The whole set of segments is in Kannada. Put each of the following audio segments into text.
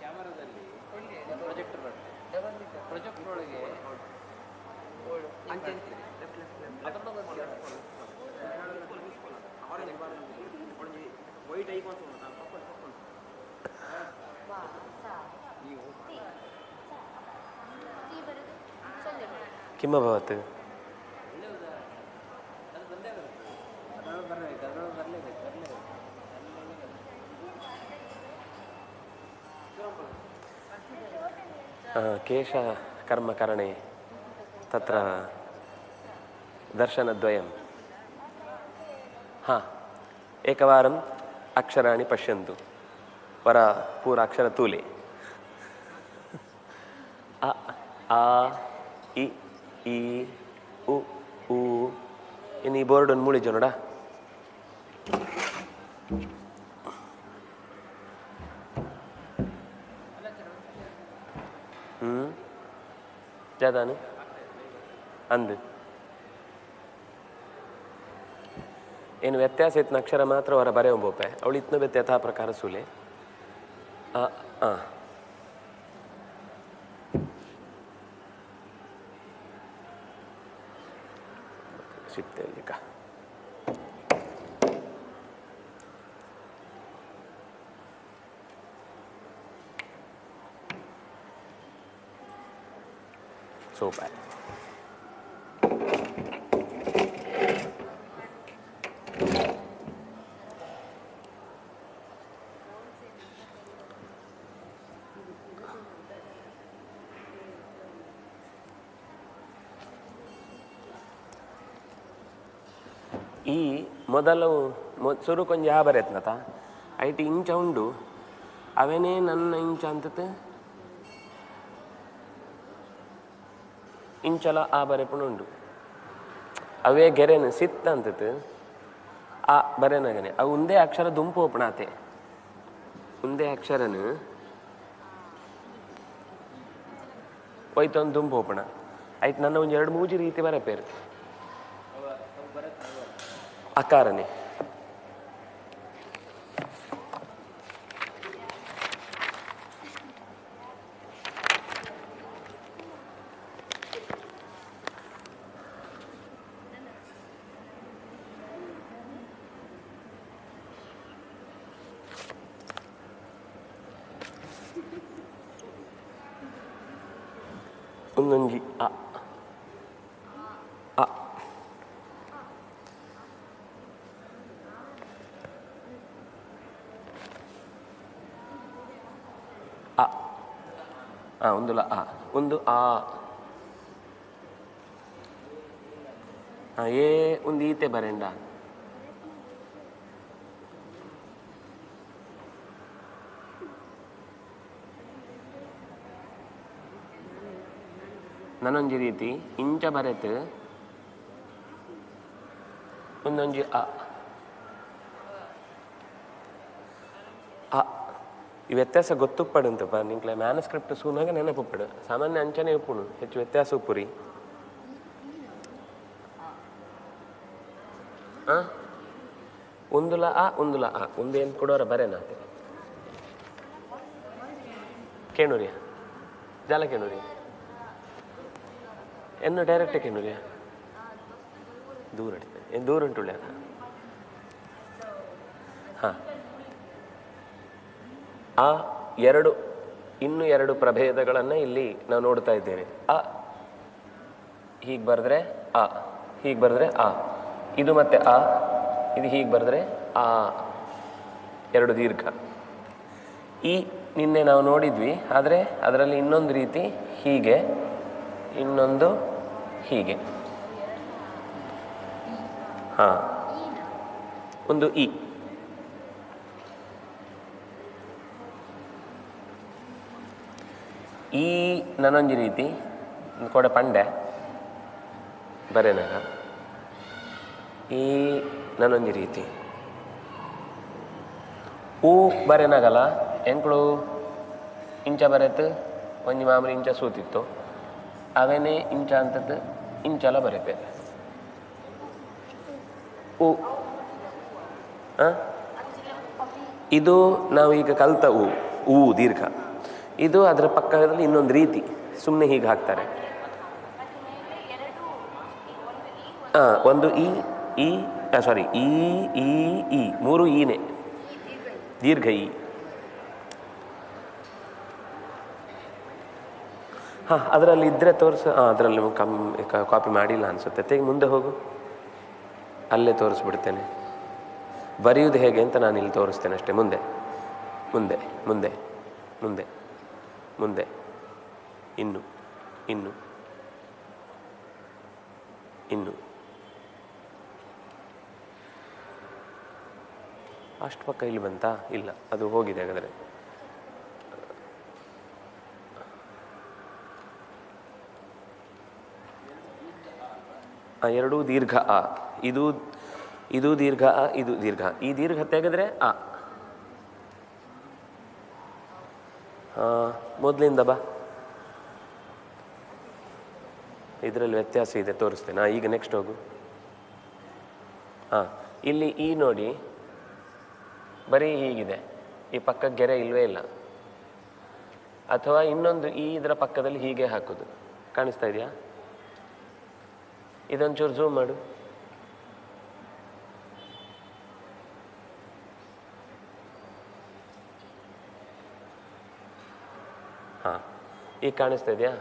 ಕ್ಯಾಮರಾದಲ್ಲಿ ಪ್ರೊಜೆಕ್ಟರ್ ಬರುತ್ತೆ. ಪ್ರೊಜೆಕ್ಟರ್ ಒಳಗೆ ವೈಟ್ ಐಕಾನ್ಸ್ किम् अभवत्? केशकर्मकरणे तत्र दर्शनद्वयं. हा, एकवारम् अक्षराणि पश्यन्तु. पूरा अक्षरतूले अ आ इ ಈ ಉ ಊ. ಇನ್ನು ಈ ಬೋರ್ಡನ್ನು ಮುಳಿಜು ನೋಡ. ಜಾದಾನು ಅಂದು ಏನು ವ್ಯತ್ಯಾಸ ಇತ್ತು ಅಕ್ಷರ ಮಾತ್ರ ಹೊರ ಬರೆಯೊಂಬೋಪೆ ಅವಳು ಇತ್ನ ಬೆತ್ತ ಯಥಾ ಪ್ರಕಾರ ಸೂಲೆ ಸಿಗ್ತೇಲಿಕ so bad. ಈ ಮೊದಲು ಸುರು ಕೊಂಚ ಯಾ ಬರೆತ್ನತ ಐಟಿ ಇಂಚ ಉಂಡು ಅವನೇ ನನ್ನ ಇಂಚ ಅಂತತ್ ಇಂಚಲ ಆ ಬರೆಪುಣುಂಡು ಅವೇ ಗೆರೆನು ಸಿತ್ ಅಂತತ್ ಆ ಬರೆನಗನೆ ಅವು ಒಂದೇ ಅಕ್ಷರ ದುಂಪು ಒಪ್ಪಣಾತೆ ಒಂದೇ ಅಕ್ಷರನು ಒಯ್ತೊಂದು ದುಂಪು ಒಪ್ಪಣ ಆಯ್ತು ನನ್ನ ಒಂದು 2-3 ರೀತಿ ಬರಪೇರು ಅಕಾರನೆ ಒಂದೊಂಜಿ ಅ ಅ ಒಂದು ಲ ಆ ಒಂದು ಆ ಏ ಒಂದು ಈತೆ ಬರೆಂಡ ನನ್ನೊಂಜಿ ರೀತಿ ಇಂಚ ಬರೆತ್ ಒಂದೊಂಜಿ ಅ ಈ ವ್ಯತ್ಯಾಸ ಗೊತ್ತುಪ್ಪಡುಂತಪ್ಪ ನಿಂಕ್ಲೆ ಮ್ಯಾನುಸ್ಕ್ರಿಪ್ಟ್ ಸೂನಾಗ ನೆನಪುಪ್ಪಡು ಸಾಮಾನ್ಯ ಅಂಚನೆ ಉಪ್ಪುಣು ಹೆಚ್ಚು ವ್ಯತ್ಯಾಸ ಉಪ್ಪುರಿ ಒಂದುಲ ಆ ಒಂದುಲ ಆ ಒಂದೇನು ಕೊಡೋರ ಬರೇನಾತೆ ಕೇಣುರಿಯ ಜಾಲ ಕೇಣುರಿ ಎನ್ನು ಡೈರೆಕ್ಟ್ ಕೇಣುರಿಯ ದೂರ ಅಡಿತೆ ಏನು ದೂರ ಉಂಟುಳ್ಳ ಹಾಂ ಆ ಇನ್ನು ಎರಡು ಪ್ರಭೇದಗಳನ್ನು ಇಲ್ಲಿ ನಾವು ನೋಡ್ತಾ ಇದ್ದೇವೆ. ಅ ಹೀಗೆ ಬರೆದ್ರೆ ಅ, ಹೀಗೆ ಬರೆದ್ರೆ ಆ, ಇದು ಮತ್ತೆ ಆ, ಇದು ಹೀಗೆ ಬರೆದ್ರೆ ಆ, ಎರಡು ದೀರ್ಘ. ಈ ನಿನ್ನೆ ನಾವು ನೋಡಿದ್ವಿ, ಆದರೆ ಅದರಲ್ಲಿ ಇನ್ನೊಂದು ರೀತಿ ಹೀಗೆ, ಇನ್ನೊಂದು ಹೀಗೆ. ಹಾಂ, ಒಂದು ಇ. ಈ ನನ್ನೊಂದು ರೀತಿ ಕೊಡ ಪಂಡೆ ಬರೇನಾಗ ಈ ನನ್ನೊಂದು ರೀತಿ ಊ ಬರೇನಾಗಲ್ಲ ಎಂಕ್ಳು ಇಂಚ ಬರೆತು ಒಂಜಿ ಮಾಮೂಲಿ ಇಂಚ ಸೂತಿತ್ತು ಅವೇನೇ ಇಂಚ ಅಂತದ್ದು ಇಂಚಲ ಬರುತ್ತೆ ಉ ಇದು ನಾವು ಈಗ ಕಲ್ತ ಹೂ ದೀರ್ಘ. ಇದು ಅದರ ಪಕ್ಕದಲ್ಲಿ ಇನ್ನೊಂದು ರೀತಿ ಸುಮ್ಮನೆ ಹೀಗೆ ಹಾಕ್ತಾರೆ. ಒಂದು ಈ ಸಾರಿ ಈ ಮೂರು ಈನೆ ದೀರ್ಘ ಈ. ಅದರಲ್ಲಿ ಇದ್ದರೆ ತೋರಿಸ. ಅದರಲ್ಲಿ ಕಾಪಿ ಮಾಡಿಲ್ಲ ಅನಿಸುತ್ತೆ. ತೆಗೆ ಮುಂದೆ ಹೋಗು, ಅಲ್ಲೇ ತೋರಿಸ್ಬಿಡ್ತೇನೆ. ಬರೆಯುವುದು ಹೇಗೆ ಅಂತ ನಾನು ಇಲ್ಲಿ ತೋರಿಸ್ತೇನೆ ಅಷ್ಟೇ. ಮುಂದೆ ಮುಂದೆ ಮುಂದೆ ಮುಂದೆ ಮುಂದೆ ಇನ್ನು ಇನ್ನು ಇನ್ನು ಅಷ್ಟು ಪಕ್ಕ ಇಲ್ಲಿ ಬಂತಾ? ಇಲ್ಲ, ಅದು ಹೋಗಿದೆ. ಹಾಗಾದರೆ ಎರಡೂ ದೀರ್ಘ ಆ. ಇದು ದೀರ್ಘ ಅ, ಇದು ದೀರ್ಘ. ಈ ದೀರ್ಘ ತೆಗೆದ್ರೆ ಆ. ಮೊದಲಿಂದ ಬಾ, ಇದರಲ್ಲಿ ವ್ಯತ್ಯಾಸ ಇದೆ, ತೋರಿಸ್ತೇನೆ. ಈಗ ನೆಕ್ಸ್ಟ್ ಹೋಗು. ಇಲ್ಲಿ ಈ ನೋಡಿ, ಬರೀ ಹೀಗಿದೆ, ಈ ಪಕ್ಕಕ್ಕೆ ಗೆರೆ ಇಲ್ವೇ ಇಲ್ಲ. ಅಥವಾ ಇನ್ನೊಂದು ಈ ಇದರ ಪಕ್ಕದಲ್ಲಿ ಹೀಗೆ ಹಾಕೋದು. ಕಾಣಿಸ್ತಾ ಇದೆಯಾ? ಇದೊಂಚೂರು ಝೂಮ್ ಮಾಡು. ಈಗ ಕಾಣಿಸ್ತಾ ಇದೆಯಾ?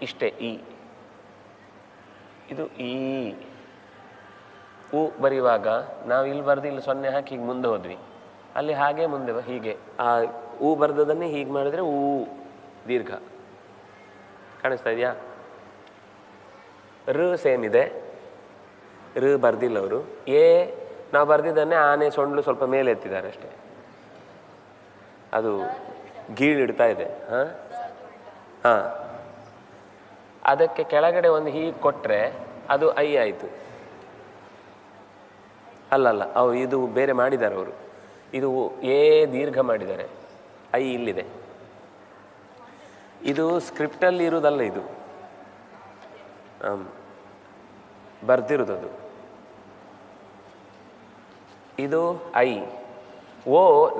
ಇಷ್ಟೇ ಈ. ಇದು ಈ ಉ ಬರೆಯುವಾಗ ನಾವು ಇಲ್ಲಿ ಬರೆದು ಇಲ್ಲಿ 0 ಹಾಕಿ ಹೀಗೆ ಮುಂದೆ ಹೋದ್ವಿ. ಅಲ್ಲಿ ಹಾಗೆ ಮುಂದೆ ಹೀಗೆ ಆ ಉ ಬರ್ದದನ್ನೇ ಹೀಗೆ ಮಾಡಿದ್ರೆ ಊ ದೀರ್ಘ. ಕಾಣಿಸ್ತಾ ಇದೆಯಾ? ಋ ಸೇಮ್ ಇದೆ, ಋ ಬರ್ದಿಲ್ಲ ಅವರು. ನಾವು ಬರ್ದಿದ್ದನ್ನೇ ಆನೆ ಸೊಂಡ್ಲು ಸ್ವಲ್ಪ ಮೇಲೆ ಎತ್ತಿದ್ದಾರೆ ಅಷ್ಟೇ. ಅದು ಗೀಳಿಡ್ತಾ ಇದೆ. ಅದಕ್ಕೆ ಕೆಳಗಡೆ ಒಂದು ಹೀಗೆ ಕೊಟ್ಟರೆ ಅದು ಐ ಆಯಿತು. ಅಲ್ಲಲ್ಲ, ಇದು ಬೇರೆ ಮಾಡಿದ್ದಾರೆ ಅವರು. ಇದು ದೀರ್ಘ ಮಾಡಿದ್ದಾರೆ, ಐ ಇಲ್ಲಿದೆ. ಇದು ಸ್ಕ್ರಿಪ್ಟಲ್ಲಿ ಇರುವುದಲ್ಲ, ಇದು ಬರ್ದಿರುವುದು. ಇದು ಐ.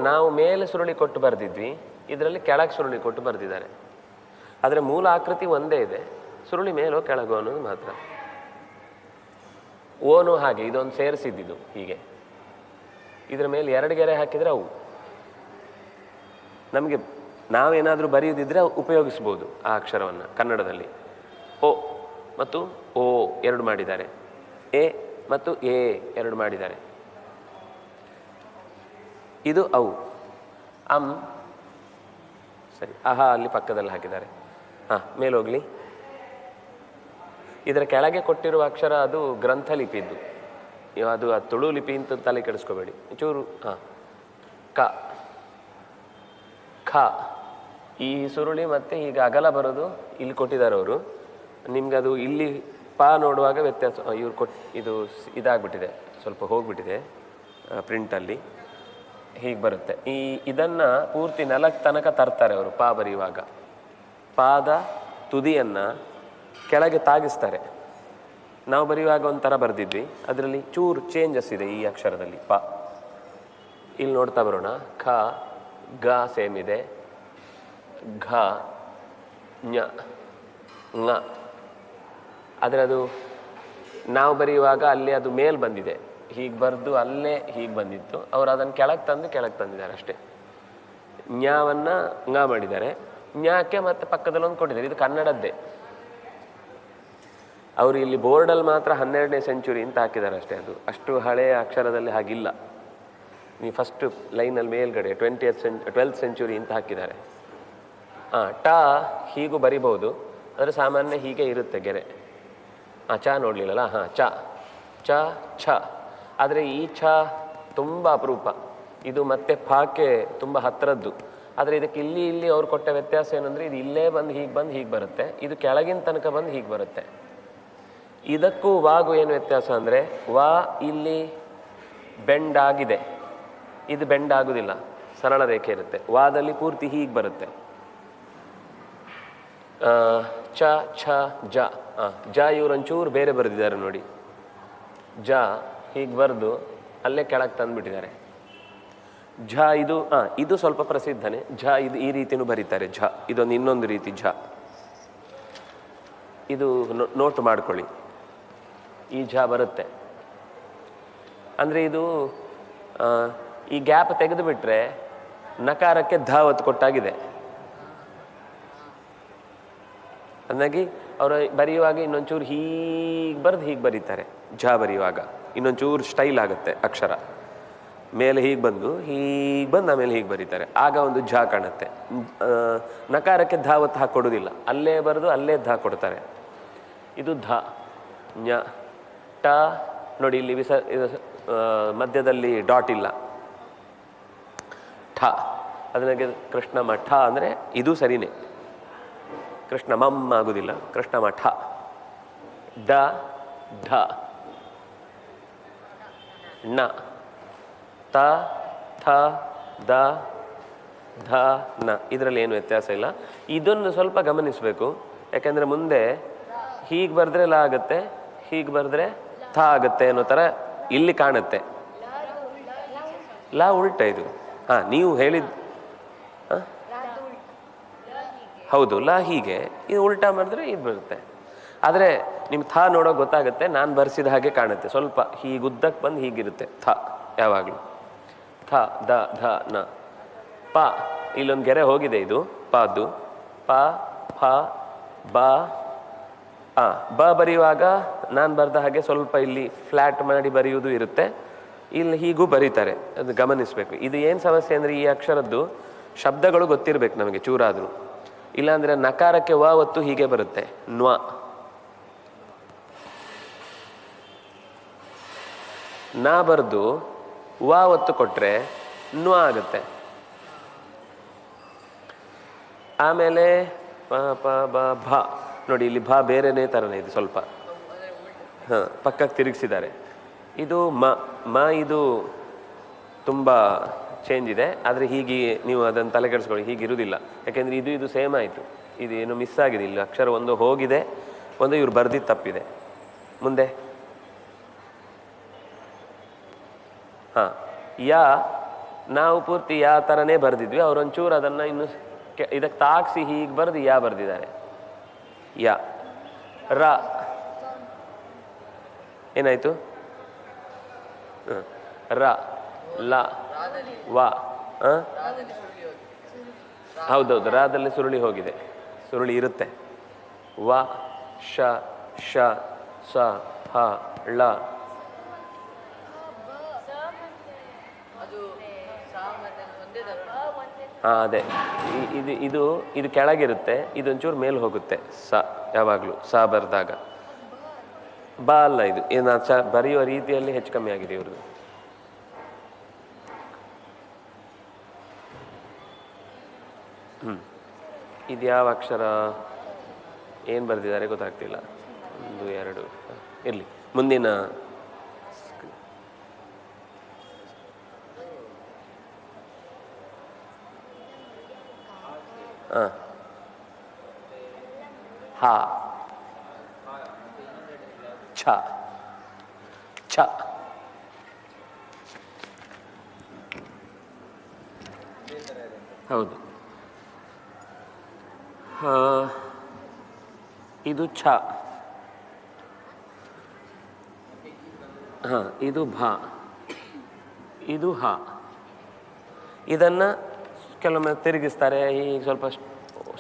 ನಾವು ಮೇಲೆ ಸುರುಳಿ ಕೊಟ್ಟು ಬರೆದಿದ್ವಿ, ಇದರಲ್ಲಿ ಕೆಳಗೆ ಸುರುಳಿ ಕೊಟ್ಟು ಬರೆದಿದ್ದಾರೆ. ಆದರೆ ಮೂಲ ಆಕೃತಿ ಒಂದೇ ಇದೆ, ಸುರುಳಿ ಮೇಲೋ ಕೆಳಗೋ ಅನ್ನೋದು ಮಾತ್ರ. ಓನು ಹಾಗೆ, ಇದೊಂದು ಸೇರಿಸಿದ್ದು ಹೀಗೆ. ಇದರ ಮೇಲೆ 2 ಗೆರೆ ಹಾಕಿದರೆ ಅವು ನಮಗೆ ನಾವೇನಾದರೂ ಬರೆಯುವುದಿದ್ರೆ ಉಪಯೋಗಿಸ್ಬೋದು ಆ ಅಕ್ಷರವನ್ನು. ಕನ್ನಡದಲ್ಲಿ ಓ ಮತ್ತು ಓ 2 ಮಾಡಿದ್ದಾರೆ, ಎ ಮತ್ತು ಎ 2 ಮಾಡಿದ್ದಾರೆ. ಇದು ಅವು. ಸರಿ, ಅಲ್ಲಿ ಪಕ್ಕದಲ್ಲಿ ಹಾಕಿದ್ದಾರೆ. ಮೇಲೋಗ್ಲಿ. ಇದರ ಕೆಳಗೆ ಕೊಟ್ಟಿರುವ ಅಕ್ಷರ ಅದು ಗ್ರಂಥಲಿಪಿದ್ದು, ಅದು ತುಳು ಲಿಪಿ ಅಂತ ತಲೆ ಕೆಡಿಸ್ಕೋಬೇಡಿ ಚೂರು. ಕ ಖ. ಈ ಸುರುಳಿ ಮತ್ತೆ ಈಗ ಅಗಲ ಬರೋದು ಇಲ್ಲಿ ಕೊಟ್ಟಿದ್ದಾರೆ ಅವರು. ನಿಮ್ಗೆ ಅದು ಇಲ್ಲಿ ನೋಡುವಾಗ ವ್ಯತ್ಯಾಸ. ಇವ್ರು ಇದು ಇದಾಗ್ಬಿಟ್ಟಿದೆ, ಸ್ವಲ್ಪ ಹೋಗ್ಬಿಟ್ಟಿದೆ ಪ್ರಿಂಟಲ್ಲಿ. ಹೀಗೆ ಬರುತ್ತೆ. ಇದನ್ನು ಪೂರ್ತಿ ನೆಲಕ್ಕೆ ತನಕ ತರ್ತಾರೆ ಅವರು ಬರೆಯುವಾಗ. ಪಾದ ತುದಿಯನ್ನು ಕೆಳಗೆ ತಾಗಿಸ್ತಾರೆ. ನಾವು ಬರೆಯುವಾಗ ಒಂಥರ ಬರೆದಿದ್ವಿ, ಅದರಲ್ಲಿ ಚೂರು ಚೇಂಜಸ್ ಇದೆ ಈ ಅಕ್ಷರದಲ್ಲಿ. ಇಲ್ಲಿ ನೋಡ್ತಾ ಬರೋಣ. ಖ ಗ ಸೇಮ್ ಇದೆ, ಘ ಞ ङ. ಆದರೆ ಅದು ನಾವು ಬರೆಯುವಾಗ ಅಲ್ಲಿ ಅದು ಮೇಲ್ ಬಂದಿದೆ, ಹೀಗೆ ಬರೆದು ಅಲ್ಲೇ ಹೀಗೆ ಬಂದಿತ್ತು. ಅವರು ಅದನ್ನು ಕೆಳಗೆ ತಂದಿದ್ದಾರೆ ಅಷ್ಟೇ. ಞವನ್ನು ङ ಮಾಡಿದ್ದಾರೆ. ಞಕ್ಕೆ ಮತ್ತೆ ಪಕ್ಕದಲ್ಲಿ ಒಂದು ಕೊಟ್ಟಿದ್ದಾರೆ. ಇದು ಕನ್ನಡದ್ದೇ. ಅವರು ಇಲ್ಲಿ ಬೋರ್ಡಲ್ಲಿ ಮಾತ್ರ 12ನೇ ಸೆಂಚುರಿ ಅಂತ ಹಾಕಿದ್ದಾರೆ ಅಷ್ಟೇ. ಅದು ಅಷ್ಟು ಹಳೆಯ ಅಕ್ಷರದಲ್ಲಿ ಹಾಗಿಲ್ಲ. ನೀವು ಫಸ್ಟ್ ಲೈನಲ್ಲಿ ಮೇಲ್ಗಡೆ 12th ಸೆಂಚುರಿ ಅಂತ ಹಾಕಿದ್ದಾರೆ. ಟ ಹೀಗೂ ಬರಿಬಹುದು, ಆದರೆ ಸಾಮಾನ್ಯ ಹೀಗೆ ಇರುತ್ತೆ ಗೆರೆ. ಚ ನೋಡಲಿಲ್ಲಲ್ಲ. ಚ ಚ ಛ. ಆದರೆ ಈ ಛ ತುಂಬ ಅಪರೂಪ. ಇದು ಮತ್ತೆ ಪಾಕ್ಕೆ ತುಂಬ ಹತ್ತಿರದ್ದು. ಆದರೆ ಇದಕ್ಕೆ ಇಲ್ಲಿ ಅವ್ರು ಕೊಟ್ಟ ವ್ಯತ್ಯಾಸ ಏನಂದರೆ, ಇದು ಇಲ್ಲೇ ಬಂದು ಹೀಗೆ ಬರುತ್ತೆ, ಇದು ಕೆಳಗಿನ ತನಕ ಬಂದು ಹೀಗೆ ಬರುತ್ತೆ. ಇದಕ್ಕೂ ವಾಗೂ ಏನು ವ್ಯತ್ಯಾಸ ಅಂದರೆ, ವಾ ಇಲ್ಲಿ ಬೆಂಡ್ ಆಗಿದೆ, ಇದು ಬೆಂಡ್ ಆಗೋದಿಲ್ಲ, ಸರಳ ರೇಖೆ ಇರುತ್ತೆ. ವಾದಲ್ಲಿ ಪೂರ್ತಿ ಹೀಗೆ ಬರುತ್ತೆ. ಚ ಛ ಜ. ಜ ಇವರೊಂಚೂರು ಬೇರೆ ಬರೆದಿದ್ದಾರೆ ನೋಡಿ. ಜ ಹೀಗೆ ಬರೆದು ಅಲ್ಲೇ ಕೆಳಗೆ ತಂದುಬಿಟ್ಟಿದ್ದಾರೆ. ಝ ಇದು ಸ್ವಲ್ಪ ಪ್ರಸಿದ್ಧನೇ. ಝ ಇದು ಈ ರೀತಿಯೂ ಬರೀತಾರೆ. ಝ ಇದೊಂದು ಇನ್ನೊಂದು ರೀತಿ ಝ. ಇದು ನೋಟ್ ಮಾಡ್ಕೊಳ್ಳಿ. ಈ ಝ ಬರುತ್ತೆ ಅಂದರೆ ಇದು ಈ ಗ್ಯಾಪ್ ತೆಗೆದು ಬಿಟ್ಟರೆ ನಕಾರಕ್ಕೆ ಧ ಒತ್ತು ಕೊಟ್ಟಾಗಿದೆ. ಅಂದಾಗಿ ಅವರು ಬರೆಯುವಾಗ ಇನ್ನೊಂಚೂರು ಹೀಗೆ ಬರೆದು ಹೀಗೆ ಬರೀತಾರೆ. ಝ ಬರೆಯುವಾಗ ಇನ್ನೊಂಚೂರು ಸ್ಟೈಲ್ ಆಗುತ್ತೆ ಅಕ್ಷರ. ಮೇಲೆ ಹೀಗೆ ಬಂದು ಆಮೇಲೆ ಹೀಗೆ ಬರೀತಾರೆ. ಆಗ ಒಂದು ಝ ಕಾಣುತ್ತೆ. ನಕಾರಕ್ಕೆ ಧ ಒತ್ತು ಹಾಕೊಡೋದಿಲ್ಲ, ಅಲ್ಲೇ ಬರೆದು ಅಲ್ಲೇ ಧ ಕೊಡ್ತಾರೆ. ಇದು ಧ. ಞ ಟ ನೋಡಿ ಇಲ್ಲಿ ಮಧ್ಯದಲ್ಲಿ ಡಾಟ್ ಇಲ್ಲ. ಠ ಅದಕ್ಕೆ ಕೃಷ್ಣ ಮಠ ಅಂದರೆ ಇದು ಸರಿನೇ. ಕೃಷ್ಣ ಮಮ್ ಆಗುದಿಲ್ಲ, ಕೃಷ್ಣ ಮಠ. ಡ ಢ ಣ ತ ಥ ದ ಧ ನ. ಇದರಲ್ಲಿ ಏನು ವ್ಯತ್ಯಾಸ ಇಲ್ಲ. ಇದನ್ನು ಸ್ವಲ್ಪ ಗಮನಿಸಬೇಕು. ಯಾಕೆಂದರೆ ಮುಂದೆ ಹೀಗೆ ಬರೆದ್ರೆ ಲ ಆಗುತ್ತೆ, ಹೀಗೆ ಬರೆದ್ರೆ ಥ ಆಗುತ್ತೆ ಅನ್ನೋ ಥರ ಇಲ್ಲಿ ಕಾಣುತ್ತೆ. ಲಾ ಉಲ್ಟ ಇದು. ನೀವು ಹೇಳಿದ ಹೌದು, ಲಾ ಹೀಗೆ, ಇದು ಉಲ್ಟಾ ಮಾಡಿದ್ರೆ ಇದು ಬರುತ್ತೆ. ಆದರೆ ನಿಮ್ಗೆ ಥ ನೋಡೋಕೆ ಗೊತ್ತಾಗುತ್ತೆ. ನಾನು ಬರೆಸಿದ ಹಾಗೆ ಕಾಣುತ್ತೆ. ಸ್ವಲ್ಪ ಹೀಗೆ ಉದ್ದಕ್ಕೆ ಬಂದು ಹೀಗಿರುತ್ತೆ ಥ ಯಾವಾಗಲೂ. ಥ ದ ಧ ನ. ಪ ಇಲ್ಲೊಂದು ಗೆರೆ ಹೋಗಿದೆ, ಇದು ಪಾದ್ದು. ಪ ಫ ಬ ಬ ಬರೆಯುವಾಗ ನಾನು ಬರೆದ ಹಾಗೆ ಸ್ವಲ್ಪ ಇಲ್ಲಿ ಫ್ಲ್ಯಾಟ್ ಮಾಡಿ ಬರೆಯುವುದು ಇರುತ್ತೆ. ಇಲ್ಲಿ ಹೀಗೂ ಬರೀತಾರೆ, ಅದು ಗಮನಿಸಬೇಕು. ಇದು ಏನು ಸಮಸ್ಯೆ ಅಂದರೆ ಈ ಅಕ್ಷರದ್ದು ಶಬ್ದಗಳು ಗೊತ್ತಿರಬೇಕು ನಮಗೆ ಚೂರಾದರೂ. ಇಲ್ಲಾಂದರೆ ನಕಾರಕ್ಕೆ ವ ಒತ್ತು ಹೀಗೆ ಬರುತ್ತೆ, ನ್ವ. ನ ಬರೆದು ವ ಒತ್ತು ಕೊಟ್ಟರೆ ನ್ವ ಆಗುತ್ತೆ. ಆಮೇಲೆ ಪ ಪ ಬ ಭ ನೋಡಿ, ಇಲ್ಲಿ ಭ ಬೇರೆನೇ ಥರನೇ ಇದೆ ಸ್ವಲ್ಪ. ಪಕ್ಕಕ್ಕೆ ತಿರುಗಿಸಿದ್ದಾರೆ. ಇದು ಮ ಇದು ತುಂಬ ಚೇಂಜ್ ಇದೆ. ಆದರೆ ಹೀಗೆ ನೀವು ಅದನ್ನು ತಲೆಕೆಡಿಸ್ಕೊಳ್ಳಿ, ಹೀಗಿರುವುದಿಲ್ಲ. ಯಾಕೆಂದರೆ ಇದು ಸೇಮ್ ಆಯಿತು. ಇದು ಏನು ಮಿಸ್ ಆಗಿದೆ. ಇಲ್ಲಿ ಅಕ್ಷರ ಒಂದು ಹೋಗಿದೆ, ಒಂದು ಇವ್ರು ಬರ್ದಿದ್ದು ತಪ್ಪಿದೆ. ಮುಂದೆ ಯಾ ನಾವು ಪೂರ್ತಿ ಯಾ ಥರನೇ ಬರೆದಿದ್ವಿ. ಅವರೊಂಚೂರು ಅದನ್ನು ಇನ್ನು ಇದಕ್ಕೆ ತಾಗಿಸಿ ಹೀಗೆ ಬರೆದು ಯಾ ಬರೆದಿದ್ದಾರೆ. ಯಾ ರ ಏನಾಯಿತು? ರ ಲ ವ. ಹೌದೌದು, ರಾದಲ್ಲಿ ಸುರುಳಿ ಹೋಗಿದೆ, ಸುರುಳಿ ಇರುತ್ತೆ. ವ ಶ ಶ ಸ ಹ ಳ. ಅದೇ ಇದು ಕೆಳಗಿರುತ್ತೆ, ಇದೊಂಚೂರು ಮೇಲೆ ಹೋಗುತ್ತೆ. ಸ ಯಾವಾಗಲೂ ಸ ಬರೆದಾಗ ಬ ಅಲ್ಲ. ಇದು ಏನು ಬರೆಯುವ ರೀತಿಯಲ್ಲಿ ಹೆಚ್ಚು ಕಮ್ಮಿ ಆಗಿದೆ ಇವ್ರದ್ದು. ಇದು ಯಾವ ಅಕ್ಷರ ಏನು ಬರೆದಿದ್ದಾರೆ ಗೊತ್ತಾಗ್ತಿಲ್ಲ. 1 2 ಇರಲಿ. ಮುಂದಿನ ಹ ಛ ಛ. ಹೌದು, ಇದು ಛ. ಇದು ಭ, ಇದು ಹ. ಇದನ್ನು ಕೆಲವೊಮ್ಮೆ ತಿರುಗಿಸ್ತಾರೆ, ಹೀಗೆ ಸ್ವಲ್ಪ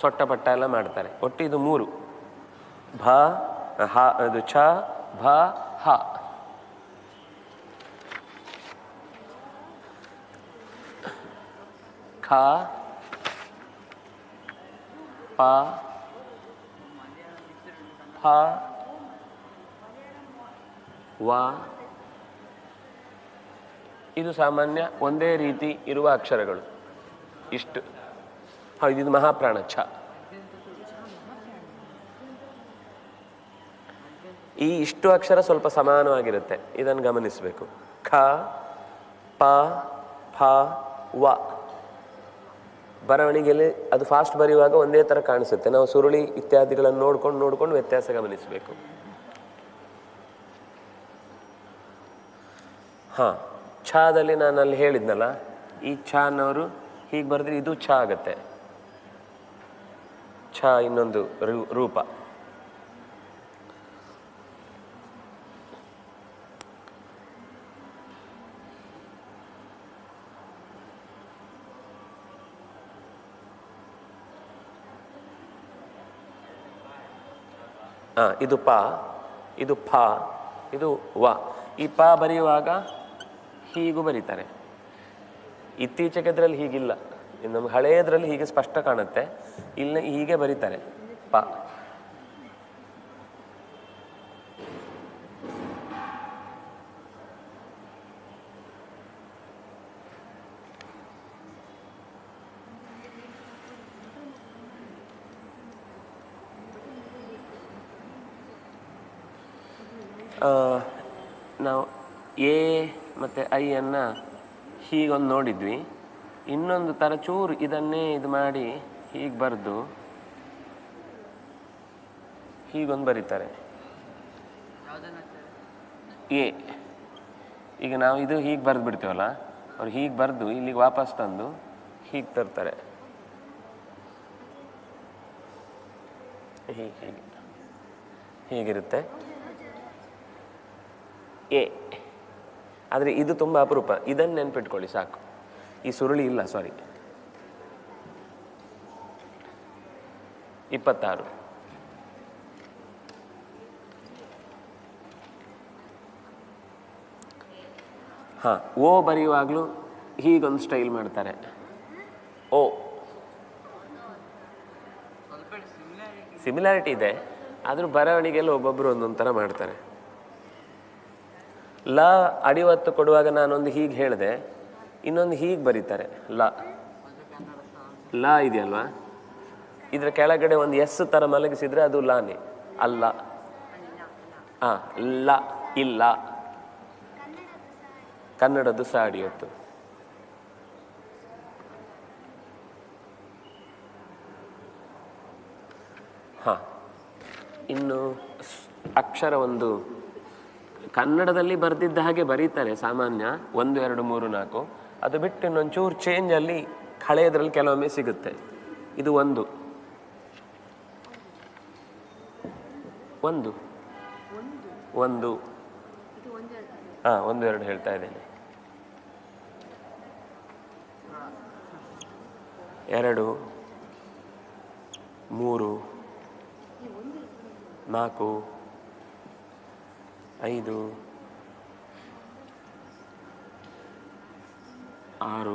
ಸೊಟ್ಟ ಪಟ್ಟ ಎಲ್ಲ ಮಾಡ್ತಾರೆ. ಒಟ್ಟು ಇದು 3. ಭ ಹ, ಇದು ಛ ಭ ಹ. ಖ ಪ ಫ ವ. ಇದು ಸಾಮಾನ್ಯ ಒಂದೇ ರೀತಿ ಇರುವ ಅಕ್ಷರಗಳು ಇಷ್ಟು. ಹೌದು, ಇದು ಮಹಾಪ್ರಾಣ ಛ. ಈ ಇಷ್ಟು ಅಕ್ಷರ ಸ್ವಲ್ಪ ಸಮಾನವಾಗಿರುತ್ತೆ, ಇದನ್ನು ಗಮನಿಸಬೇಕು. ಖ ಪ ಫ ವ. ಬರವಣಿಗೆಯಲ್ಲಿ ಅದು ಫಾಸ್ಟ್ ಬರೆಯುವಾಗ ಒಂದೇ ಥರ ಕಾಣಿಸುತ್ತೆ. ನಾವು ಸುರುಳಿ ಇತ್ಯಾದಿಗಳನ್ನು ನೋಡ್ಕೊಂಡು ವ್ಯತ್ಯಾಸ ಗಮನಿಸಬೇಕು. ಹಾಂ, ಛಾದಲ್ಲಿ ನಾನು ಅಲ್ಲಿ ಹೇಳಿದ್ನಲ್ಲ, ಈ ಛಾನವರು ಹೀಗೆ ಬರೆದ್ರೆ ಇದು ಛ ಆಗತ್ತೆ. ಛ ಇನ್ನೊಂದು ರೂಪ. ಇದು ಪ, ಇದು ಫ, ಇದು ವ. ಈ ಪ ಬರೆಯುವಾಗ ಹೀಗೂ ಬರೀತಾರೆ. ಇತ್ತೀಚೆಗೆದ್ರಲ್ಲಿ ಹೀಗಿಲ್ಲ, ನಮ್ಮ ಹಳೆಯದ್ರಲ್ಲಿ ಹೀಗೆ ಸ್ಪಷ್ಟ ಕಾಣುತ್ತೆ. ಇಲ್ಲಿ ಹೀಗೆ ಬರೀತಾರೆ ಪ. ನಾವು ಎ ಮತ್ತು ಐ ಅನ್ನು ಹೀಗೊಂದು ನೋಡಿದ್ವಿ. ಇನ್ನೊಂದು ಥರ ಚೂರು ಇದನ್ನೇ ಇದು ಮಾಡಿ ಹೀಗೆ ಬರೆದು ಹೀಗೊಂದು ಬರೀತಾರೆ ಎ. ಈಗ ನಾವು ಇದು ಹೀಗೆ ಬರೆದು ಬಿಡ್ತೇವಲ್ಲ, ಅವ್ರು ಹೀಗೆ ಬರೆದು ಇಲ್ಲಿಗೆ ವಾಪಸ್ ತಂದು ಹೀಗೆ ತರ್ತಾರೆ. ಹೀಗೆ ಹೀಗಿರುತ್ತೆ ಎ. ಆದರೆ ಇದು ತುಂಬ ಅಪರೂಪ, ಇದನ್ನು ನೆನ್ಪಿಟ್ಕೊಳ್ಳಿ ಸಾಕು. ಈ ಸುರುಳಿ ಇಲ್ಲ, ಸಾರಿ. 26. ಹಾಂ, ಓ ಬರೆಯುವಾಗಲೂ ಹೀಗೊಂದು ಸ್ಟೈಲ್ ಮಾಡ್ತಾರೆ. ಓ ಸಿಮಿಲಾರಿಟಿ ಇದೆ, ಆದರೂ ಬರವಣಿಗೆಯಲ್ಲಿ ಒಬ್ಬೊಬ್ಬರು ಒಂದೊಂದು ಥರ ಮಾಡ್ತಾರೆ. ಲ ಅಡಿವತ್ತು ಕೊಡುವಾಗ ನಾನೊಂದು ಹೀಗೆ ಹೇಳಿದೆ, ಇನ್ನೊಂದು ಹೀಗೆ ಬರೀತಾರೆ ಲ. ಲ ಇದೆಯಲ್ವಾ, ಇದರ ಕೆಳಗಡೆ ಒಂದು ಎಸ್ ಥರ ಮಲಗಿಸಿದ್ರೆ ಅದು ಲಾನೆ, ಅಲ್ಲ. ಲ ಇಲ್ಲ. ಕನ್ನಡದ್ದು ಸಹ ಅಡಿವತ್ತು. ಹಾಂ, ಇನ್ನು ಅಕ್ಷರ ಒಂದು ಕನ್ನಡದಲ್ಲಿ ಬರೆದಿದ್ದ ಹಾಗೆ ಬರೀತಾರೆ ಸಾಮಾನ್ಯ, 1 2 3 4. ಅದು ಬಿಟ್ಟು ಇನ್ನೊಂಚೂರು ಚೇಂಜಲ್ಲಿ ಹಳೆಯದ್ರಲ್ಲಿ ಕೆಲವೊಮ್ಮೆ ಸಿಗುತ್ತೆ. ಇದು ಒಂದು 1 ಹಾಂ, 1 2 ಹೇಳ್ತಾ ಇದ್ದೇನೆ. 2 3 4 5 6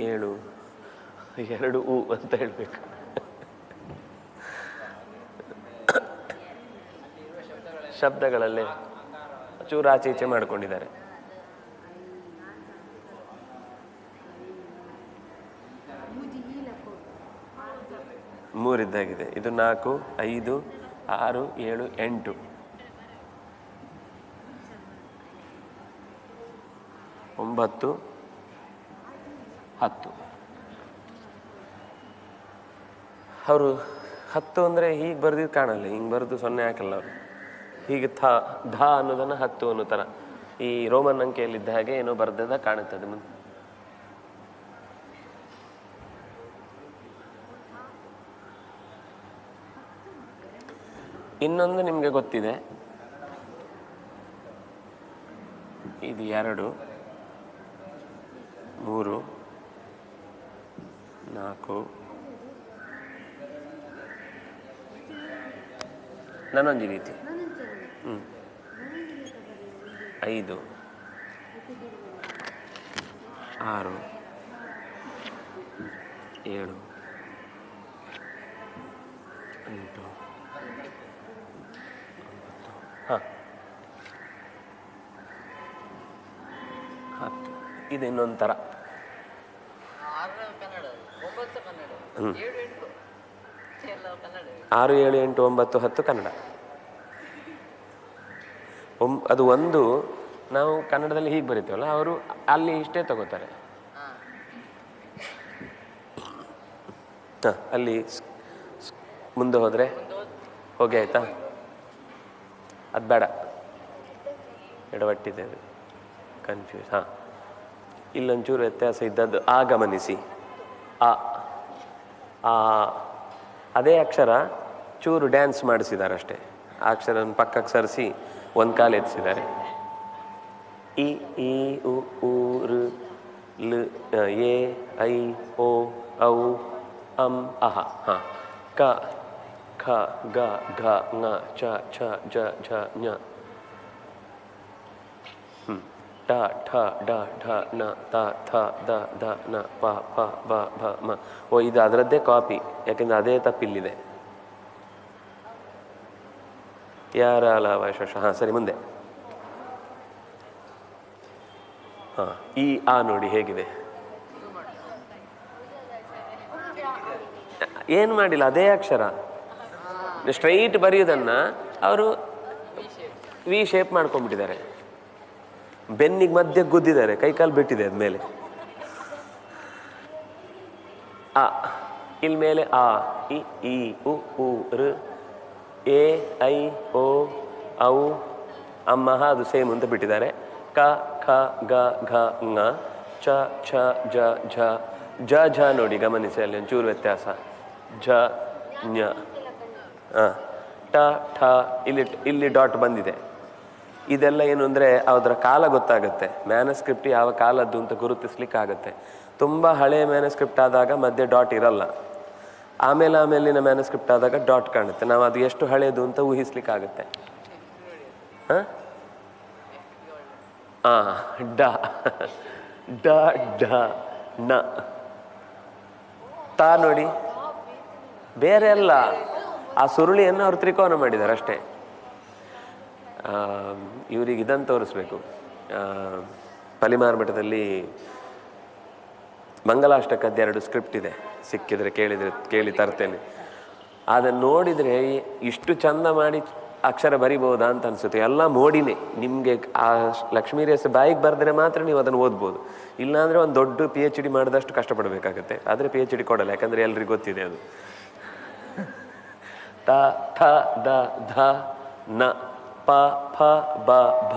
7 2 ಊ ಅಂತ ಹೇಳಬೇಕು. ಶಬ್ದಗಳಲ್ಲೇ ಚೂರು ಆಚೆ ಈಚೆ ಮಾಡ್ಕೊಂಡಿದ್ದಾರೆ. ಮೂರಿದ್ದಾಗಿದೆ. ಇದು 4 5 6 7 8 9 10. ಅವರು 10 ಅಂದರೆ ಹೀಗೆ ಬರೆದಿದ್ದು ಕಾಣಲ್ಲ, ಹಿಂಗೆ ಬರೆದು 0 ಹಾಕಲ್ಲ ಅವರು. ಹೀಗೆ ಧ ಅನ್ನೋದನ್ನು 10 ಅನ್ನೋ ಥರ ಈ ರೋಮನ್ ಅಂಕೆಯಲ್ಲಿದ್ದ ಹಾಗೆ ಏನೋ ಬರೆದದ ಕಾಣುತ್ತದೆ. ಮುಂದೆ ಇನ್ನೊಂದು ನಿಮಗೆ ಗೊತ್ತಿದೆ, ಇದು 2 3 4 ನಾನೊಂದು ರೀತಿ 5 6 7 8 ಹಾಂ 10. ಇದು ಇನ್ನೊಂದು ಥರ. 6 7 8 9 10 ಕನ್ನಡ. ಅದು ಒಂದು ನಾವು ಕನ್ನಡದಲ್ಲಿ ಹೀಗೆ ಬರಿತೀವಲ್ಲ, ಅವರು ಅಲ್ಲಿ ಇಷ್ಟೇ ತಗೋತಾರೆ. ಹಾಂ, ಅಲ್ಲಿ ಮುಂದೆ ಹೋದರೆ ಹೋಗಿ ಆಯಿತಾ? ಅದು ಬೇಡ, ಎಡವಟ್ಟಿದೆ ಅದು, ಕನ್ಫ್ಯೂಸ್. ಹಾಂ, ಇಲ್ಲೊಂಚೂರು ವ್ಯತ್ಯಾಸ ಇದ್ದದ್ದು ಆ ಗಮನಿಸಿ. ಆ ಅದೇ ಅಕ್ಷರ ಚೂರು ಡ್ಯಾನ್ಸ್ ಮಾಡಿಸಿದ್ದಾರೆ ಅಷ್ಟೇ. ಆ ಅಕ್ಷರನ ಪಕ್ಕಕ್ಕೆ ಸರಿಸಿ ಒಂದು ಕಾಲು ಎತ್ತಿಸಿದ್ದಾರೆ. ಇ ಈ ಉ ಊ ಋ ಲ್ ಎ ಐ ಓ ಔ ಅಂ ಅಹ. ಹಾಂ, ಕ ಖ ಗ ಘ ङ ಚ ಛ ಜ ಝ ಞ. ಟ ಠ ಡ ಢ ಣ ತ ಥ ದ ಧ ನ ಪ ಫ ಬ ಭ ಮ. ಓ, ಇದು ಅದರದ್ದೇ ಕಾಪಿ, ಯಾಕೆಂದರೆ ಅದೇ ತಪ್ಪಿಲ್ಲಿದೆ. ಯಾರ ಲಾವಶ. ಹಾಂ, ಸರಿ, ಮುಂದೆ. ಹಾಂ, ಈ ಆ ನೋಡಿ ಹೇಗಿದೆ. ಏನು ಮಾಡಿಲ್ಲ, ಅದೇ ಅಕ್ಷರ ಸ್ಟ್ರೈಟ್ ಬರೆಯೋದನ್ನು ಅವರು ವಿ ಶೇಪ್ ಮಾಡ್ಕೊಂಡ್ಬಿಟ್ಟಿದ್ದಾರೆ. ಬೆನ್ನಿಗೆ ಮಧ್ಯೆ ಗುದ್ದಿದ್ದಾರೆ, ಕೈಕಾಲು ಬಿಟ್ಟಿದೆ ಅದ್ಮೇಲೆ. ಆ ಇಲ್ಲಿ ಮೇಲೆ ಆ ಇ ಈ ಉ ಊ ಋ ಎ ಐ ಓ ಔ ಅಮ್ಮಹ ಅದು ಸೇಮ್ ಅಂತ ಬಿಟ್ಟಿದ್ದಾರೆ. ಕ ಖ ಗ ಘ ङ ಚ ಛ ಜ ಝ ಝ ಝ ನೋಡಿ, ಗಮನಿಸಿ ಅಲ್ಲಿ ಒಂಚೂರು ವ್ಯತ್ಯಾಸ. ಝ ಞ. ಹಾಂ, ಟ ಠ ಇಲ್ಲಿ ಡಾಟ್ ಬಂದಿದೆ. ಇದೆಲ್ಲ ಏನು ಅಂದರೆ ಅದರ ಕಾಲ ಗೊತ್ತಾಗುತ್ತೆ, ಮ್ಯಾನಸ್ಕ್ರಿಪ್ಟ್ ಯಾವ ಕಾಲದ್ದು ಅಂತ ಗುರುತಿಸ್ಲಿಕ್ಕಾಗತ್ತೆ. ತುಂಬ ಹಳೆಯ ಮ್ಯಾನಸ್ಕ್ರಿಪ್ಟ್ ಆದಾಗ ಮಧ್ಯೆ ಡಾಟ್ ಇರಲ್ಲ, ಆಮೇಲಿನ ಮ್ಯಾನಸ್ಕ್ರಿಪ್ಟ್ ಆದಾಗ ಡಾಟ್ ಕಾಣುತ್ತೆ. ನಾವು ಅದು ಎಷ್ಟು ಹಳೆಯದು ಅಂತ ಊಹಿಸ್ಲಿಕ್ಕಾಗತ್ತೆ. ಹಾಂ, ಡ ಡ ಢ ನ. ತಾ ನೋಡಿ, ಬೇರೆ ಅಲ್ಲ, ಆ ಸುರುಳಿಯನ್ನು ಅವರು ತ್ರಿಕೋನ ಮಾಡಿದ್ದಾರೆ ಅಷ್ಟೇ. ಇವರಿಗೆ ಇದನ್ನು ತೋರಿಸ್ಬೇಕು. ಪಲಿಮಾರ್ ಮಠದಲ್ಲಿ ಮಂಗಲಾಷ್ಟಕದ್ದು 2 ಸ್ಕ್ರಿಪ್ಟ್ ಇದೆ, ಸಿಕ್ಕಿದ್ರೆ ಕೇಳಿ ತರ್ತೇನೆ. ಅದನ್ನು ನೋಡಿದರೆ ಇಷ್ಟು ಚಂದ ಮಾಡಿ ಅಕ್ಷರ ಬರಿಬೋದಾ ಅಂತ ಅನಿಸುತ್ತೆ. ಎಲ್ಲ ಮೋಡಿನೇ. ನಿಮಗೆ ಆ ಲಕ್ಷ್ಮೀ ರೇಸ್ ಬಾಯಿಗೆ ಬರೆದ್ರೆ ಮಾತ್ರ ನೀವು ಅದನ್ನು ಓದ್ಬೋದು. ಇಲ್ಲಾಂದರೆ ಒಂದು ದೊಡ್ಡ PhD ಮಾಡಿದಷ್ಟು ಕಷ್ಟಪಡಬೇಕಾಗತ್ತೆ. ಆದರೆ PhD ಕೊಡಲ್ಲ, ಯಾಕಂದರೆ ಎಲ್ರಿಗೂ ಗೊತ್ತಿದೆ ಅದು. ತ ಥ ದ ಧ ನ ಪ ಫ ಬ ಭ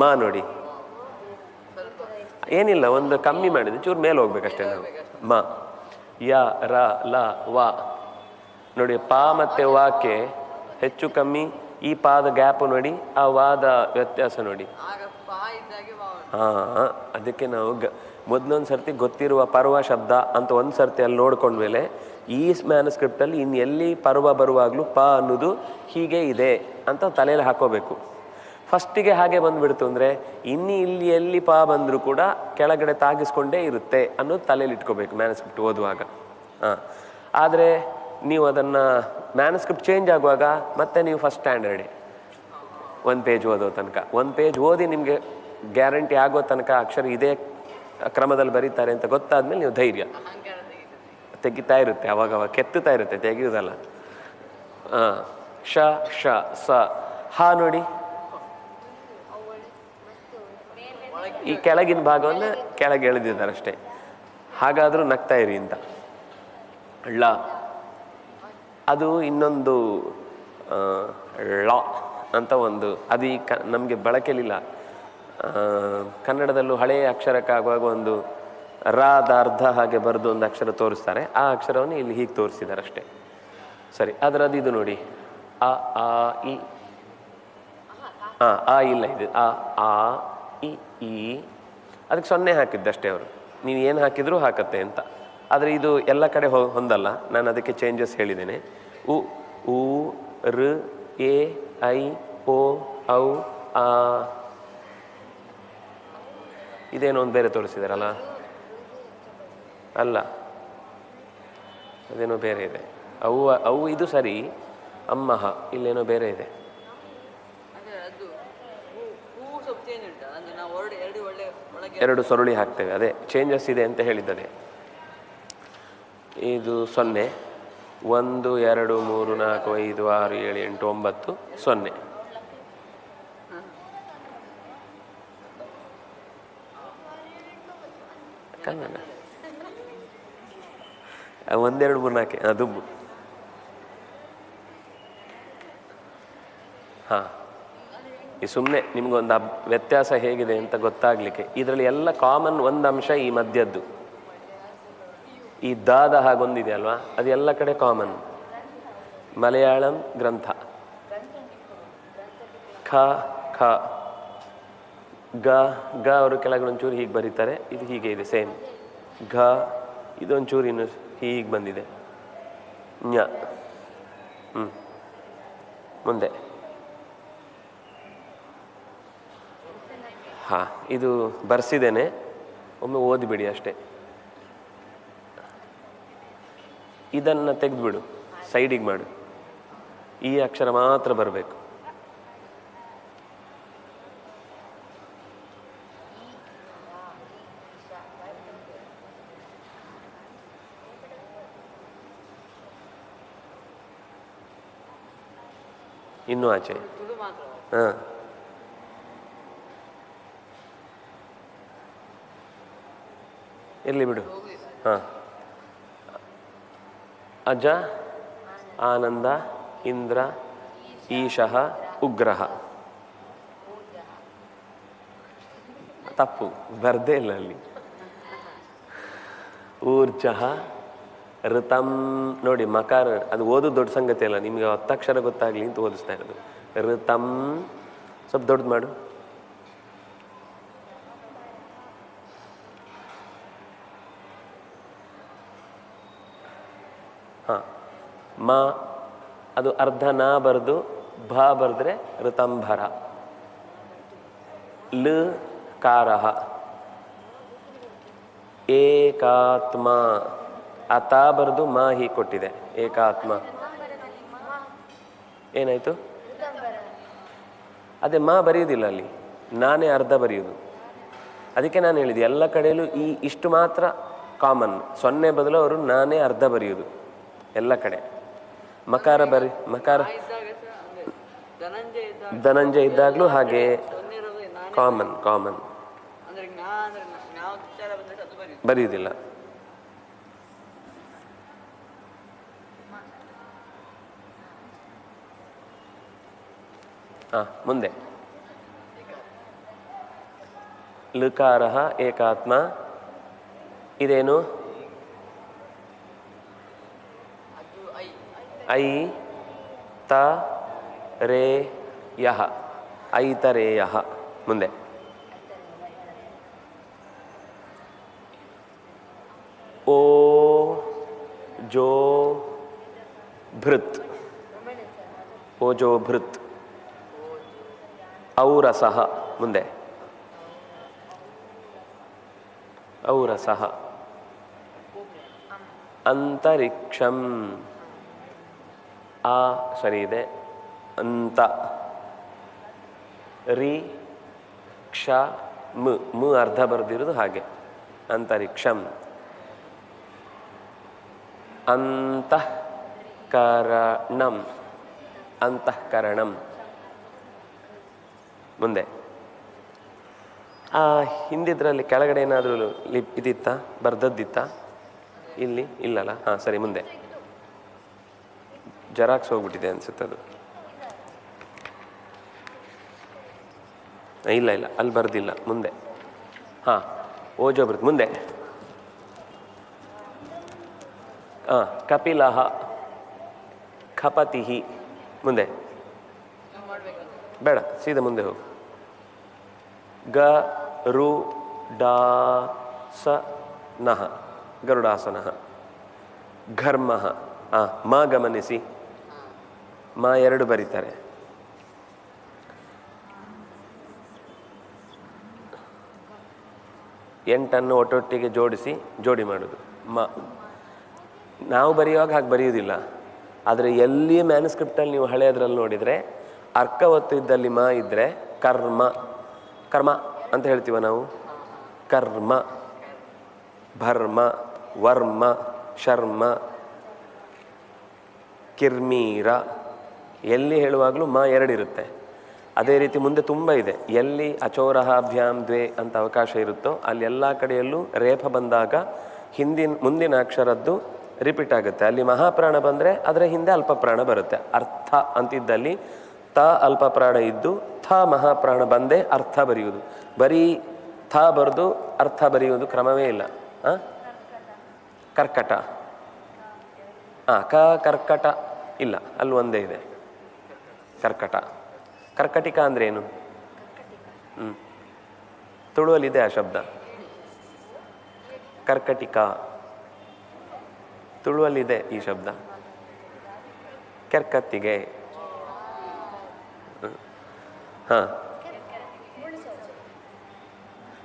ಮ ನೋಡಿ, ಏನಿಲ್ಲ, ಒಂದು ಕಮ್ಮಿ ಮಾಡಿದೆ, ಚೂರು ಮೇಲೆ ಹೋಗ್ಬೇಕಷ್ಟೇ ನಾವು. ಮ ಯ ರ ಲ ವ ನೋಡಿ, ಪ ಮತ್ತು ವಾಕ್ಕೆ ಹೆಚ್ಚು ಕಮ್ಮಿ ಈ ಪಾದ ಗ್ಯಾಪ್ ನೋಡಿ, ಆ ವಾದ ವ್ಯತ್ಯಾಸ ನೋಡಿ. ಹಾಂ, ಅದಕ್ಕೆ ನಾವು ಮೊದಲೊಂದು ಸರ್ತಿ ಗೊತ್ತಿರುವ ಪರ್ವ ಶಬ್ದ ಅಂತ ಒಂದು ಸರ್ತಿ ಅಲ್ಲಿ ನೋಡ್ಕೊಂಡ್ಮೇಲೆ ಈ ಮ್ಯಾನುಸ್ಕ್ರಿಪ್ಟಲ್ಲಿ ಇನ್ನು ಎಲ್ಲಿ ಪರ್ವ ಬರುವಾಗಲೂ ಪ ಅನ್ನೋದು ಹೀಗೆ ಇದೆ ಅಂತ ತಲೆಯಲ್ಲಿ ಹಾಕೋಬೇಕು. ಫಸ್ಟಿಗೆ ಹಾಗೆ ಬಂದುಬಿಡ್ತು ಅಂದರೆ ಇಲ್ಲಿ ಎಲ್ಲಿ ಪ ಬಂದರೂ ಕೂಡ ಕೆಳಗಡೆ ತಾಗಿಸ್ಕೊಂಡೇ ಇರುತ್ತೆ ಅನ್ನೋದು ತಲೆಯಲ್ಲಿ ಇಟ್ಕೋಬೇಕು ಮ್ಯಾನುಸ್ಕ್ರಿಪ್ಟ್ ಓದುವಾಗ. ಹಾಂ, ಆದರೆ ನೀವು ಅದನ್ನು ಮ್ಯಾನುಸ್ಕ್ರಿಪ್ಟ್ ಚೇಂಜ್ ಆಗುವಾಗ ಮತ್ತೆ ನೀವು ಫಸ್ಟ್ ಸ್ಟ್ಯಾಂಡರ್ಡೇ 1 ಪೇಜ್ ಓದೋ ತನಕ. 1 ಪೇಜ್ ಓದಿ ನಿಮಗೆ ಗ್ಯಾರಂಟಿ ಆಗೋ ತನಕ ಅಕ್ಷರ ಇದೇ ಕ್ರಮದಲ್ಲಿ ಬರೀತಾರೆ ಅಂತ ಗೊತ್ತಾದ್ಮೇಲೆ ನೀವು ಧೈರ್ಯ ತೆಗಿತಾ ಇರುತ್ತೆ, ಅವಾಗ ಕೆತ್ತುತ್ತಾ ಇರುತ್ತೆ, ತೆಗೆಯುವುದಲ್ಲ. ಶ ಶ ಸ ಹ ನೋಡಿ, ಈ ಕೆಳಗಿನ ಭಾಗವನ್ನು ಕೆಳಗೆ ಎಳೆದಿದ್ದಾರೆ ಅಷ್ಟೇ. ಹಾಗಾದರೂ ನಗ್ತಾ ಇರಿ ಅಂತ. ಳ ಅದು ಇನ್ನೊಂದು ಳ ಅಂತ ಒಂದು, ಅದು ಈ ನಮಗೆ ಬಳಕೆಲಿಲ್ಲ. ಕನ್ನಡದಲ್ಲೂ ಹಳೆಯ ಅಕ್ಷರಕ್ಕಾಗುವಾಗ ಒಂದು ರಾದ ಅರ್ಧ ಹಾಗೆ ಬರೆದು ಒಂದು ಅಕ್ಷರ ತೋರಿಸ್ತಾರೆ. ಆ ಅಕ್ಷರವನ್ನು ಇಲ್ಲಿ ಹೀಗೆ ತೋರಿಸಿದ್ದಾರೆ ಅಷ್ಟೇ. ಸರಿ, ಅದರದ್ದು ಇದು ನೋಡಿ, ಅ ಆ ಇ. ಹಾಂ, ಆ ಇಲ್ಲ, ಇದು ಆ ಆ ಇ ಈ. ಅದಕ್ಕೆ 0 ಹಾಕಿದ್ದಷ್ಟೇ ಅವರು. ನೀವು ಏನು ಹಾಕಿದರೂ ಹಾಕತ್ತೆ ಅಂತ. ಆದರೆ ಇದು ಎಲ್ಲ ಕಡೆ ಹೊಂದಲ್ಲ, ನಾನು ಅದಕ್ಕೆ ಚೇಂಜಸ್ ಹೇಳಿದ್ದೇನೆ. ಉ ಊ ಋ ಎ ಐ ಓ ಔ ಆ. ಇದೇನೋ ಒಂದು ಬೇರೆ ತೋರಿಸಿದಾರಲ್ಲ, ಅಲ್ಲ ಅದೇನೋ ಬೇರೆ ಇದೆ. ಅವು ಇದು ಸರಿ, ಅಮ್ಮಹ ಇಲ್ಲೇನೋ ಬೇರೆ ಇದೆ. ಎರಡು ಸೊರುಳಿ ಹಾಕ್ತೇವೆ, ಅದೇ ಚೇಂಜಸ್ ಇದೆ ಅಂತ ಹೇಳಿದ್ದದೆ. ಇದು 0 1 2 3 4 5 6 7 8 9 0. ಕನ್ನಡ ಒಂದೆರಡು ಮೂರು ನಾಲ್ಕೆ ದುಬ್ಬು. ಹಾಂ, ಈ ಸುಮ್ಮನೆ ನಿಮಗೊಂದು ವ್ಯತ್ಯಾಸ ಹೇಗಿದೆ ಅಂತ ಗೊತ್ತಾಗಲಿಕ್ಕೆ. ಇದರಲ್ಲಿ ಎಲ್ಲ ಕಾಮನ್ ಒಂದು ಅಂಶ ಈ ಮಧ್ಯದ್ದು, ಈ ದಾದ ಹಾಗೊಂದಿದೆ ಅಲ್ವಾ, ಅದು ಎಲ್ಲ ಕಡೆ ಕಾಮನ್. ಮಲಯಾಳಂ ಗ್ರಂಥ ಖ ಖ ಗ ಗ ಅವರು ಕೆಳಗಡೆ ಒಂಚೂರು ಹೀಗೆ ಬರೀತಾರೆ, ಇದು ಹೀಗೆ ಇದೆ ಸೇಮ್. ಘ ಇದೊಂಚೂರು ಇನ್ನು ಹೀಗೆ ಬಂದಿದೆ. ಞ ಮುಂದೆ ಹಾಂ, ಇದು ಬರ್ಸಿದ್ದೇನೆ, ಒಮ್ಮೆ ಓದಿಬಿಡಿ ಅಷ್ಟೇ. ಇದನ್ನು ತೆಗೆದುಬಿಡು, ಸೈಡಿಗೆ ಮಾಡು, ಈ ಅಕ್ಷರ ಮಾತ್ರ ಬರಬೇಕು. ಇನ್ನೂ ಆಚೆ. ಹಾಂ, ಎಲ್ಲಿ ಬಿಡು. ಹಾಂ, ಅಜ ಆನಂದ ಇಂದ್ರ ಈಶಃ ಉಗ್ರಹ. ತಪ್ಪು, ಬರ್ದೇ ಇಲ್ಲ ಅಲ್ಲಿ. ಊರ್ಜಃ ಋತಂ ನೋಡಿ, ಮಕಾರ ಅದು ಓದೋದು ದೊಡ್ಡ ಸಂಗತಿ ಅಲ್ಲ, ನಿಮಗೆ ಒತ್ತಕ್ಷರ ಗೊತ್ತಾಗಲಿ ಅಂತ ಓದಿಸ್ತಾ ಇರೋದು. ಋತಂ ಸ್ವಲ್ಪ ದೊಡ್ಡದು ಮಾಡು. ಹಾಂ, ಮ ಅದು ಅರ್ಧ ನ ಬರೆದು ಭ ಬರೆದ್ರೆ ಋತಂಭರ. ಲ ಕಾರಹ ಏಕಾತ್ಮ, ಆ ತಾ ಬರೆದು ಮಾ ಹೀಗೆ ಕೊಟ್ಟಿದೆ ಏಕಾತ್ಮ. ಏನಾಯ್ತು? ಅದೇ ಮಾ ಬರೆಯೋದಿಲ್ಲ ಅಲ್ಲಿ, ನಾನೇ ಅರ್ಧ ಬರೆಯೋದು. ಅದಕ್ಕೆ ನಾನು ಹೇಳಿದೆ ಎಲ್ಲ ಕಡೆಯಲ್ಲೂ ಇಷ್ಟು ಮಾತ್ರ ಕಾಮನ್. 0 ಬದಲು ಅವರು ನಾನೇ ಅರ್ಧ ಬರೆಯೋದು ಎಲ್ಲ ಕಡೆ. ಮಕಾರ ಮಕಾರ ಧನಂಜಯ ಇದ್ದಾಗಲೂ ಹಾಗೆ ಕಾಮನ್ ಬರೆಯುವುದಿಲ್ಲ. ಹಾಂ, ಮುಂದೆ ಲಕಾರ ಏಕಾತ್ಮ. ಇದೇನು? ಐ ತ ರೇ ಯಹ, ಐತರೇಯ. ಮುಂದೆ ಓ ಜೋ ಭೃತ್, ಓಜೋ ಭೃತ್. ಔರಸಃ. ಮುಂದೆ ಔರಸಃ. ಅಂತರಿಕ್ಷಂ. ಆ ಸರಿ ಇದೆ. ಅಂತ ರಿ ಕ್ಷ ಮು ಅರ್ಧ ಬರೆದಿರೋದು ಹಾಗೆ. ಅಂತರಿಕ್ಷಂ. ಅಂತಃಕರಣಂ, ಅಂತಃಕರಣಂ. ಮುಂದೆ ಹಿಂದಿದ್ರಲ್ಲಿ ಕೆಳಗಡೆ ಏನಾದರೂ ಇದಿತ್ತ, ಬರ್ದದ್ದಿತ್ತ? ಇಲ್ಲಿ ಇಲ್ಲಲ್ಲ. ಹಾಂ ಸರಿ, ಮುಂದೆ ಜೆರಾಕ್ಸ್ ಹೋಗ್ಬಿಟ್ಟಿದೆ ಅನ್ಸುತ್ತೆ ಅದು. ಇಲ್ಲ ಅಲ್ಲಿ ಬರ್ದಿಲ್ಲ. ಮುಂದೆ ಹಾಂ, ಓಜೋ ಬರುತ್ತೆ. ಮುಂದೆ ಹಾಂ, ಕಪಿಲಃ ಖಪತಿಹಿ. ಮುಂದೆ ಬೇಡ, ಸೀದಾ ಮುಂದೆ ಹೋಗು. ಗ ರು ಡಾ ಸ ನಃ, ಗರುಡಾಸನಃ. ಘರ್ಮಃ. ಮ ಗಮನಿಸಿ, ಮ 2 ಬರೀತಾರೆ. ಎಂಟನ್ನು ಒಟ್ಟೊಟ್ಟಿಗೆ ಜೋಡಿಸಿ ಜೋಡಿ ಮಾಡೋದು ಮ. ನಾವು ಬರೆಯುವಾಗ ಹಾಗೆ ಬರೆಯುವುದಿಲ್ಲ, ಆದರೆ ಎಲ್ಲಿ ಮ್ಯಾನುಸ್ಕ್ರಿಪ್ಟಲ್ಲಿ ನೀವು ಹಳೆಯದ್ರಲ್ಲಿ ನೋಡಿದರೆ ಅರ್ಕ ಒತ್ತು ಇದ್ದಲ್ಲಿ ಮ ಇದ್ದರೆ ಕರ್ಮ, ಕರ್ಮ ಅಂತ ಹೇಳ್ತೀವ ನಾವು. ಕರ್ಮ, ಭರ್ಮ, ವರ್ಮ, ಶರ್ಮ, ಕಿರ್ಮೀರ. ಎಲ್ಲಿ ಹೇಳುವಾಗಲೂ ಮ 2 ಇರುತ್ತೆ. ಅದೇ ರೀತಿ ಮುಂದೆ ತುಂಬ ಇದೆ. ಎಲ್ಲಿ ಅಚೋರಹಾಭ್ಯಾಮ್ ದ್ವೇ ಅಂತ ಅವಕಾಶ ಇರುತ್ತೋ ಅಲ್ಲಿ ಎಲ್ಲ ಕಡೆಯಲ್ಲೂ ರೇಫ ಬಂದಾಗ ಮುಂದಿನ ಅಕ್ಷರದ್ದು ರಿಪೀಟ್ ಆಗುತ್ತೆ. ಅಲ್ಲಿ ಮಹಾಪ್ರಾಣ ಬಂದರೆ ಅದರ ಹಿಂದೆ ಅಲ್ಪ ಪ್ರಾಣ ಬರುತ್ತೆ. ಅರ್ಥ ಅಂತಿದ್ದಲ್ಲಿ ತ ಅಲ್ಪ ಪ್ರಾಣ ಇದ್ದು ಥ ಮಹಾಪ್ರಾಣ ಬಂದೇ ಅರ್ಥ ಬರೆಯುವುದು. ಬರೀ ಥ ಬರೆದು ಅರ್ಥ ಬರೆಯುವುದು ಕ್ರಮವೇ ಇಲ್ಲ. ಕರ್ಕಟ ಕರ್ಕಟ ಇಲ್ಲ, ಅಲ್ಲಿ ಒಂದೇ ಇದೆ ಕರ್ಕಟ. ಕರ್ಕಟಿಕ ಅಂದ್ರೆ ಏನು? ತುಳುವಲ್ಲಿದೆ ಆ ಶಬ್ದ ಕರ್ಕಟಿಕ, ತುಳುವಲ್ಲಿದೆ ಈ ಶಬ್ದ. ಕೆರ್ಕತ್ತಿಗೆ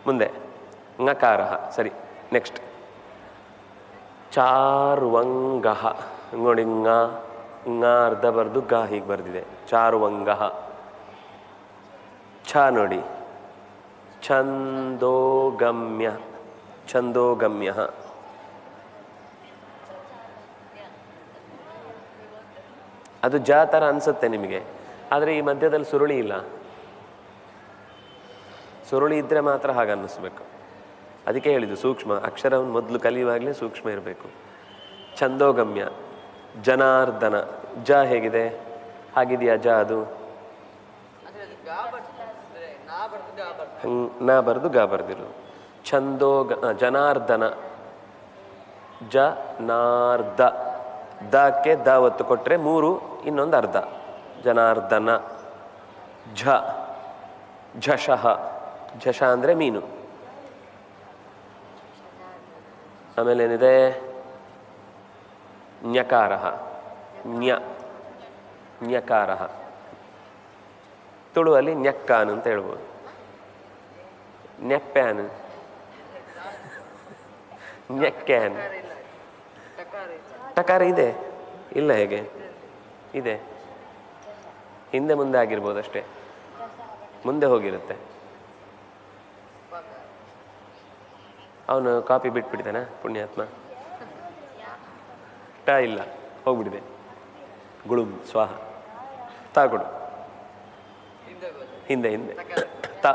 ಮುಂದೆ ಂಕಾರ. ಸರಿ, ನೆಕ್ಸ್ಟ್ ಚಾರುವಂಗ. ನೋಡಿ ಂಗ ಅರ್ಧ ಬರ್ದು ಗ ಹೀಗೆ ಬರ್ದಿದೆ. ಚಾರುವಂಗ. ಛ ನೋಡಿ ಛಂದೋಗಮ್ಯ. ಛಂದೋಗಮ್ಯ. ಅದು ಜ ಥರ ಅನಿಸುತ್ತೆ ನಿಮಗೆ, ಆದರೆ ಈ ಮಧ್ಯದಲ್ಲಿ ಸುರುಳಿ ಇಲ್ಲ. ಸುರುಳಿ ಇದ್ದರೆ ಮಾತ್ರ ಹಾಗೆ ಅನ್ನಿಸ್ಬೇಕು. ಅದಕ್ಕೆ ಹೇಳಿದ್ದು ಸೂಕ್ಷ್ಮ ಅಕ್ಷರವನ್ನು ಮೊದಲು ಕಲಿಯುವಾಗಲೇ ಸೂಕ್ಷ್ಮ ಇರಬೇಕು. ಛಂದೋಗಮ್ಯ. ಜನಾರ್ದನ. ಜ ಹೇಗಿದೆ? ಹಾಗಿದೆಯಾ ಜ? ಅದು ನಾ ಬರ್ದು ಗಾ ಬರ್ದಿರು. ಜನಾರ್ದನ. ಜನಾರ್ದ. ದಕ್ಕೆ ದ ಒತ್ತು ಕೊಟ್ಟರೆ 3, ಇನ್ನೊಂದು ಅರ್ಧ. ಜನಾರ್ದನ. ಝ. ಝಷಃ. ಝಷ ಅಂದರೆ ಮೀನು. ಆಮೇಲೆ ಏನಿದೆ? ಞಕಾರ. ಞಕಾರ. ತುಳುವಲ್ಲಿ ಞಕ್ಕಾನ್ ಅಂತ ಹೇಳ್ಬೋದು. ನೆಪ್ಪ್ಯಾನ್. ಞಕ್ಕ್ಯಾನ್. ಟಕಾರ ಇದೆ ಇಲ್ಲ? ಹೇಗೆ ಇದೆ? ಹಿಂದೆ ಮುಂದೆ ಆಗಿರ್ಬೋದು ಅಷ್ಟೇ, ಮುಂದೆ ಹೋಗಿರುತ್ತೆ. ಅವನು ಕಾಪಿ ಬಿಟ್ಬಿಡ್ತಾನೆ ಪುಣ್ಯಾತ್ಮ. ಟ ಇಲ್ಲ, ಹೋಗ್ಬಿಟ್ಟಿದೆ. ಗುಳುಂ ಸ್ವಾಹ. ತಾಗುಡು ಹಿಂದೆ ಹಿಂದೆ ತ.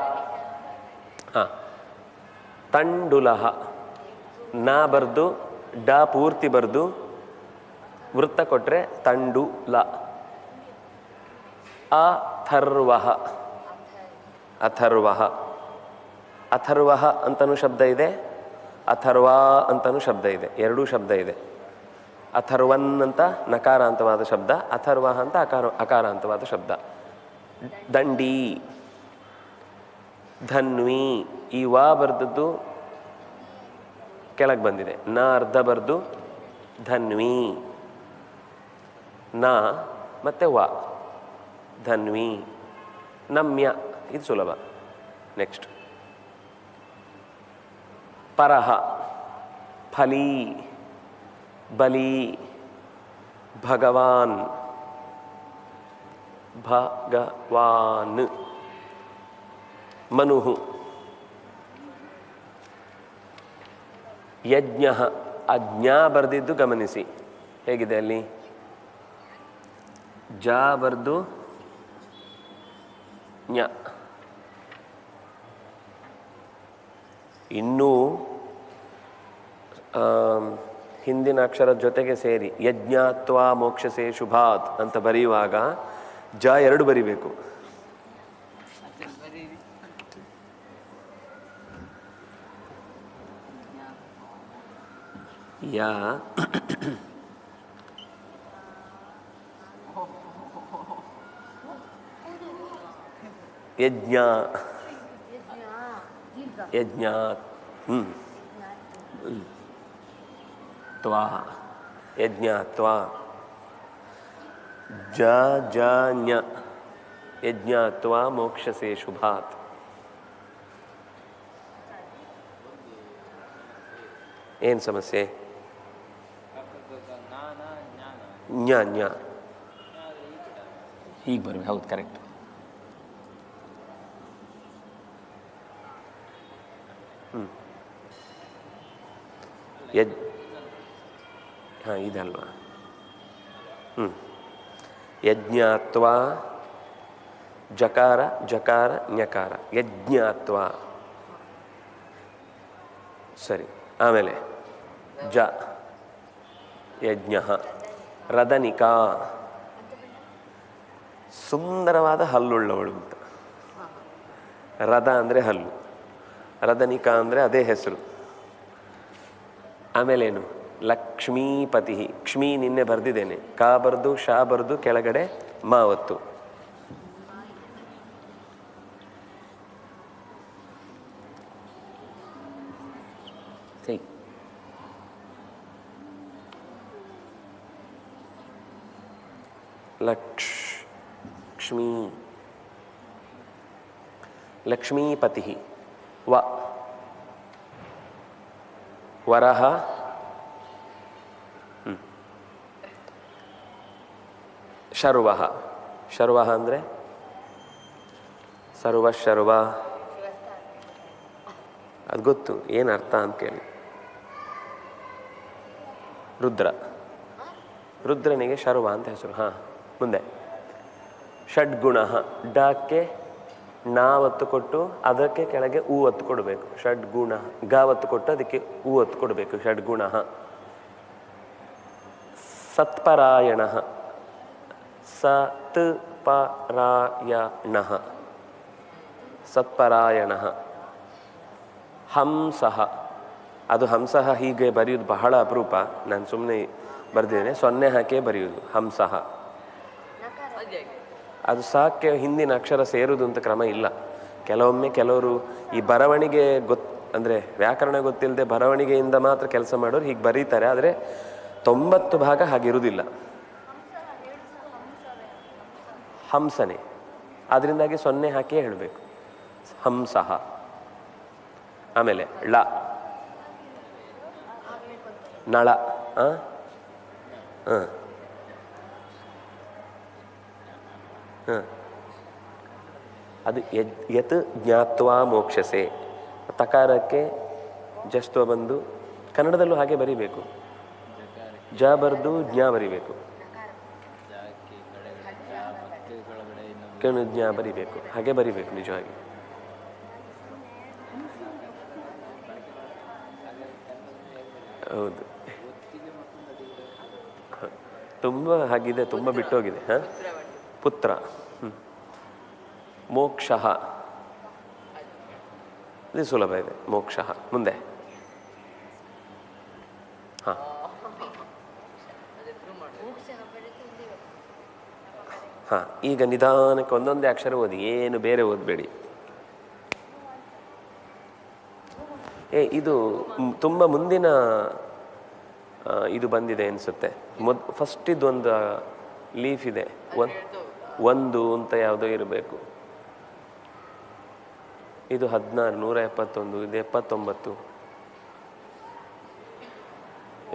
ತಂಡುಲಹ. ನಾ ಬರ್ದು ಡ ಪೂರ್ತಿ ಬರ್ದು ವೃತ್ತ ಕೊಟ್ಟರೆ ತಂಡುಲ. ಅಥರ್ವಹ. ಅಥರ್ವಹ. ಅಥರ್ವಹ ಅಂತನೂ ಶಬ್ದ ಇದೆ, ಅಥರ್ವಾ ಅಂತನೂ ಶಬ್ದ ಇದೆ. ಎರಡೂ ಶಬ್ದ ಇದೆ. ಅಥರ್ವನ್ ಅಂತ ನಕಾರಾಂತವಾದ ಶಬ್ದ, ಅಥರ್ವಹ ಅಂತ ಅಕಾರಾಂತವಾದ ಶಬ್ದ. ದಂಡಿ. ಧನ್ವಿ. ಈ ವಾ ಬರ್ದದ್ದು ಕೆಳಗೆ ಬಂದಿದೆ. ನ ಅರ್ಧ ಬರ್ದು ಧನ್ವಿ. ನ ಮತ್ತೆ ವಾ. ಧನ್ವಿ. ನಮ್ಯ. ಇದು ಸುಲಭ. ನೆಕ್ಸ್ಟ್ ಪರಹ. ಫಲಿ. ಬಲಿ. ಭಗವಾನ್. ಭಗವಾನ್. ಮನುಹು. ಯಜ್ಞ. ಅಜ್ಞ ಬರೆದಿದ್ದು ಗಮನಿಸಿ ಹೇಗಿದೆ ಅಲ್ಲಿ? ಜ ಬರ್ದು ಜ್ಞ. ಇನ್ನೂ ಹಿಂದಿನ ಅಕ್ಷರದ ಜೊತೆಗೆ ಸೇರಿ ಯಜ್ಞಾತ್ವಾ ಮೋಕ್ಷಸೇ ಶುಭಾತ್ ಅಂತ ಬರೆಯುವಾಗ ಜ 2 ಬರಿಬೇಕು. ಯಾ ಯಜ್ಞ. ಯಜ್ಞಾತ್. ತ್ವಾ. ಯಜ್ಞಾತ್ವಾ. ಜ ಞ. ಯಜ್ಞಾತ್ವಾ ಮೋಕ್ಷಸೇ ಶುಭಾತ್. ಏನು ಸಮಸ್ಯೆ? ಜ್ಞ ಜ್ಞ ಹೀಗೆ ಬರ್ಬೇಕು. ಹೌದು, ಕರೆಕ್ಟ್. ಇದಲ್ವಾ? ಯಜ್ಞಾತ್ವಾ. ಜಕಾರ ಜಕಾರ ಞಕಾರ. ಯಜ್ಞಾತ್ವಾ. ಸರಿ. ಆಮೇಲೆ ಜ. ಯಜ್ಞ. ರದನಿಕಾ ಸುಂದರವಾದ ಹಲ್ಲುಳ್ಳವಳು ಅಂತ. ರಥ ಅಂದರೆ ಹಲ್ಲು, ರದನಿಕಾ ಅಂದರೆ ಅದೇ ಹೆಸರು. ಆಮೇಲೇನು? ಲಕ್ಷ್ಮೀಪತಿ. ಕ್ಷ್ಮೀ ನಿನ್ನೆ ಬರೆದಿದ್ದೇನೆ, ಕಾ ಬರ್ದು ಶಾ ಬರ್ದು ಕೆಳಗಡೆ ಮಾವತ್ತು. ಸರಿ, ಲಕ್ಷ್ಮೀ ಲಕ್ಷ್ಮೀಪತಿ. ವರಹ ಶರ್ವ. ಶರ್ವ ಅಂದರೆ ಸರ್ವ ಶರ್ವ, ಅದು ಗೊತ್ತು, ಏನು ಅರ್ಥ ಅಂತ ಕೇಳಿ. ರುದ್ರ, ರುದ್ರನಿಗೆ ಶರ್ವ ಅಂತ ಹೆಸರು. ಹಾಂ, ಮುಂದೆ ಷಡ್ಗುಣ. ಡಕ್ಕೆ ನಾ ಒತ್ತು ಕೊಟ್ಟು ಅದಕ್ಕೆ ಕೆಳಗೆ ಊ ಒತ್ತು ಕೊಡಬೇಕು. ಷಡ್ಗುಣ. ಗ ಒತ್ತು ಕೊಟ್ಟು ಅದಕ್ಕೆ ಊ ಒತ್ತು ಕೊಡಬೇಕು. ಷಡ್ಗುಣ. ಸತ್ಪರಾಯಣ. ಸತ್ಪರಾಯಣ. ಸತ್ಪರಾಯಣ. ಹಂಸಃ. ಅದು ಹಂಸಃ ಹೀಗೆ ಬರೆಯೋದು ಬಹಳ ಅಪರೂಪ. ನಾನು ಸುಮ್ಮನೆ ಬರೆದಿದ್ದೇನೆ, ಸೊನ್ನೆ ಹಾಕೇ ಬರೆಯೋದು ಹಂಸಃ. ಅದು ಸಾಕ್ಕೆ ಹಿಂದಿನ ಅಕ್ಷರ ಸೇರುವುದು ಅಂತ ಕ್ರಮ ಇಲ್ಲ. ಕೆಲವೊಮ್ಮೆ ಕೆಲವರು ಈ ಬರವಣಿಗೆ ಅಂದರೆ ವ್ಯಾಕರಣ ಗೊತ್ತಿಲ್ಲದೆ ಬರವಣಿಗೆಯಿಂದ ಮಾತ್ರ ಕೆಲಸ ಮಾಡೋರು ಹೀಗೆ ಬರೀತಾರೆ. ಆದರೆ 90 ಭಾಗ ಹಾಗಿರುವುದಿಲ್ಲ. ಹಂಸನೆ, ಅದರಿಂದಾಗಿ ಸೊನ್ನೆ ಹಾಕಿ ಹೇಳಬೇಕು, ಹಂಸಃ. ಆಮೇಲೆ ಳ, ನಳ. ಅದು ಯತ್ ಜ್ಞಾತ್ವಾ ಮೋಕ್ಷಸೆ. ತಕಾರಕ್ಕೆ ಜಸ್ತ್ವ ಬಂದು ಕನ್ನಡದಲ್ಲೂ ಹಾಗೆ ಬರಿಬೇಕು. ಜ ಬರ್ದು ಜ್ಞಾ ಬರಿಬೇಕು, ಜ್ಞಾ ಬರಿಬೇಕು, ಹಾಗೆ ಬರಿಬೇಕು ನಿಜವಾಗಿ. ಹೌದು, ತುಂಬ ಹಾಗಿದೆ, ತುಂಬ ಬಿಟ್ಟೋಗಿದೆ. ಹಾಂ, ಪುತ್ರ. ಮೋಕ್ಷ, ಇದು ಸುಲಭ ಇದೆ, ಮೋಕ್ಷ. ಮುಂದೆ ಹಾಂ, ಹಾಂ. ಈಗ ನಿಧಾನಕ್ಕೆ ಒಂದೊಂದೇ ಅಕ್ಷರ ಓದಿ, ಏನು ಬೇರೆ ಓದಬೇಡಿ. ಇದು ತುಂಬ ಮುಂದಿನ ಇದು ಬಂದಿದೆ ಅನಿಸುತ್ತೆ. ಫಸ್ಟ್ ಇದೊಂದು ಲೀಫ್ ಇದೆ, ಒಂದು ಅಂತ ಯಾವುದೋ ಇರಬೇಕು. ಇದು 16, 171, ಇದು 79.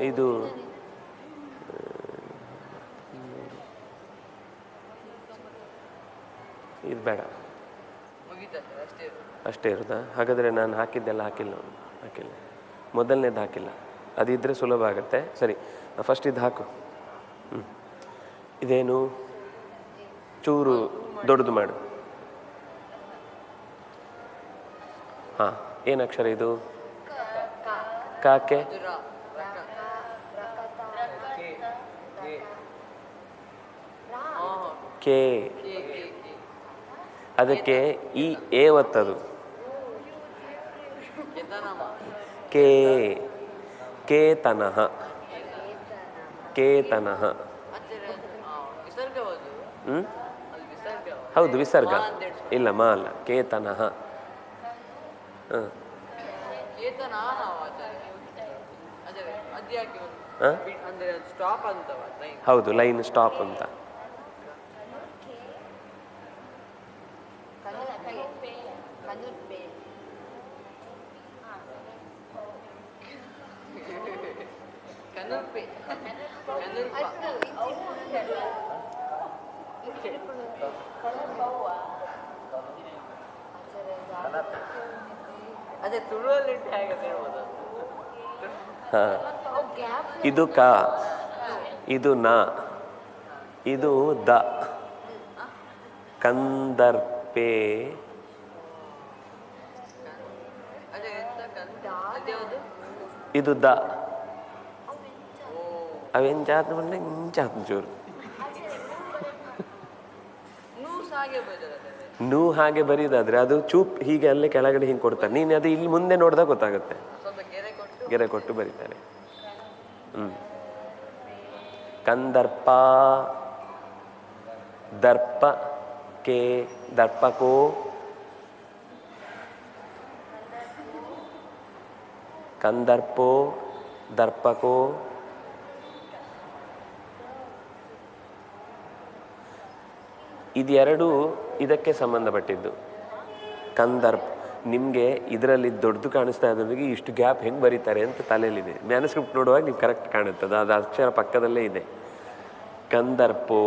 ಇದು ಇದು ಬೇಡ, ಅಷ್ಟೇ ಇರುತ್ತಾ? ಹಾಗಾದರೆ ನಾನು ಹಾಕಿದ್ದೆಲ್ಲ ಹಾಕಿಲ್ಲ, ಮೊದಲನೇದು ಹಾಕಿಲ್ಲ. ಅದಿದ್ದರೆ ಸುಲಭ ಆಗುತ್ತೆ. ಸರಿ, ಫಸ್ಟ್ ಇದು ಹಾಕು. ಇದೇನು? ಚೂರು ದೊಡ್ಡದು ಮಾಡು. ಹಾಂ, ಏನು ಅಕ್ಷರ ಇದು? ಕಾಕೆ ಕೆ. ಅದಕ್ಕೆ ಈ ಎ ಒತ್ತದು. ಕೆ, ಕೇತನಃ. ಕೇತನಃ. ಹೌದು, ವಿಸರ್ಗ. ಇಲ್ಲ, ಮಾ ಅಲ್ಲ, ಕೇತನಃ. ಹೌದು, ಲೈನ್ ಸ್ಟಾಪ್ ಅಂತ. ಇದು ಕ, ಇದು ನ, ಇದು ದ. ಕಂದರ್ಪೆ. ಇದು ದ, ಅವೇನು ಜಾತ್ ಬಂದರೆ ಇಂಚಾತ್ ಚೂರು. ನೂ ಹಾಗೆ ಬರೆಯೋದಾದ್ರೆ ಅದು ಚೂಪ್ ಹೀಗೆ ಅಲ್ಲೇ ಕೆಳಗಡೆ ಹಿಂಗೆ ಕೊಡ್ತಾರೆ. ನೀನು ಅದು ಇಲ್ಲಿ ಮುಂದೆ ನೋಡಿದಾಗ ಗೊತ್ತಾಗುತ್ತೆ. ಗೆರೆ ಕೊಟ್ಟು ಬರೀತಾರೆ. ಕಂದರ್ಪ ದರ್ಪ ಕೆ ದರ್ಪಕೋ ಕಂದರ್ಪೋ ದರ್ಪಕೋ ಇದೆರಡು ಇದಕ್ಕೆ ಸಂಬಂಧಪಟ್ಟಿದ್ದು. ಕಂದರ್ಪ್ ನಿಮಗೆ ಇದರಲ್ಲಿ ದೊಡ್ಡದು ಕಾಣಿಸ್ತಾ ಇದ್ದವರಿಗೆ ಇಷ್ಟು ಗ್ಯಾಪ್ ಹೆಂಗೆ ಬರೀತಾರೆ ಅಂತ ತಲೆಯಲ್ಲಿದೆ. ಮ್ಯಾನುಸ್ಕ್ರಿಪ್ಟ್ ನೋಡುವಾಗ ನೀವು ಕರೆಕ್ಟ್ ಕಾಣುತ್ತದೆ, ಅದು ಅಕ್ಷರ ಪಕ್ಕದಲ್ಲೇ ಇದೆ. ಕಂದರ್ಪೋ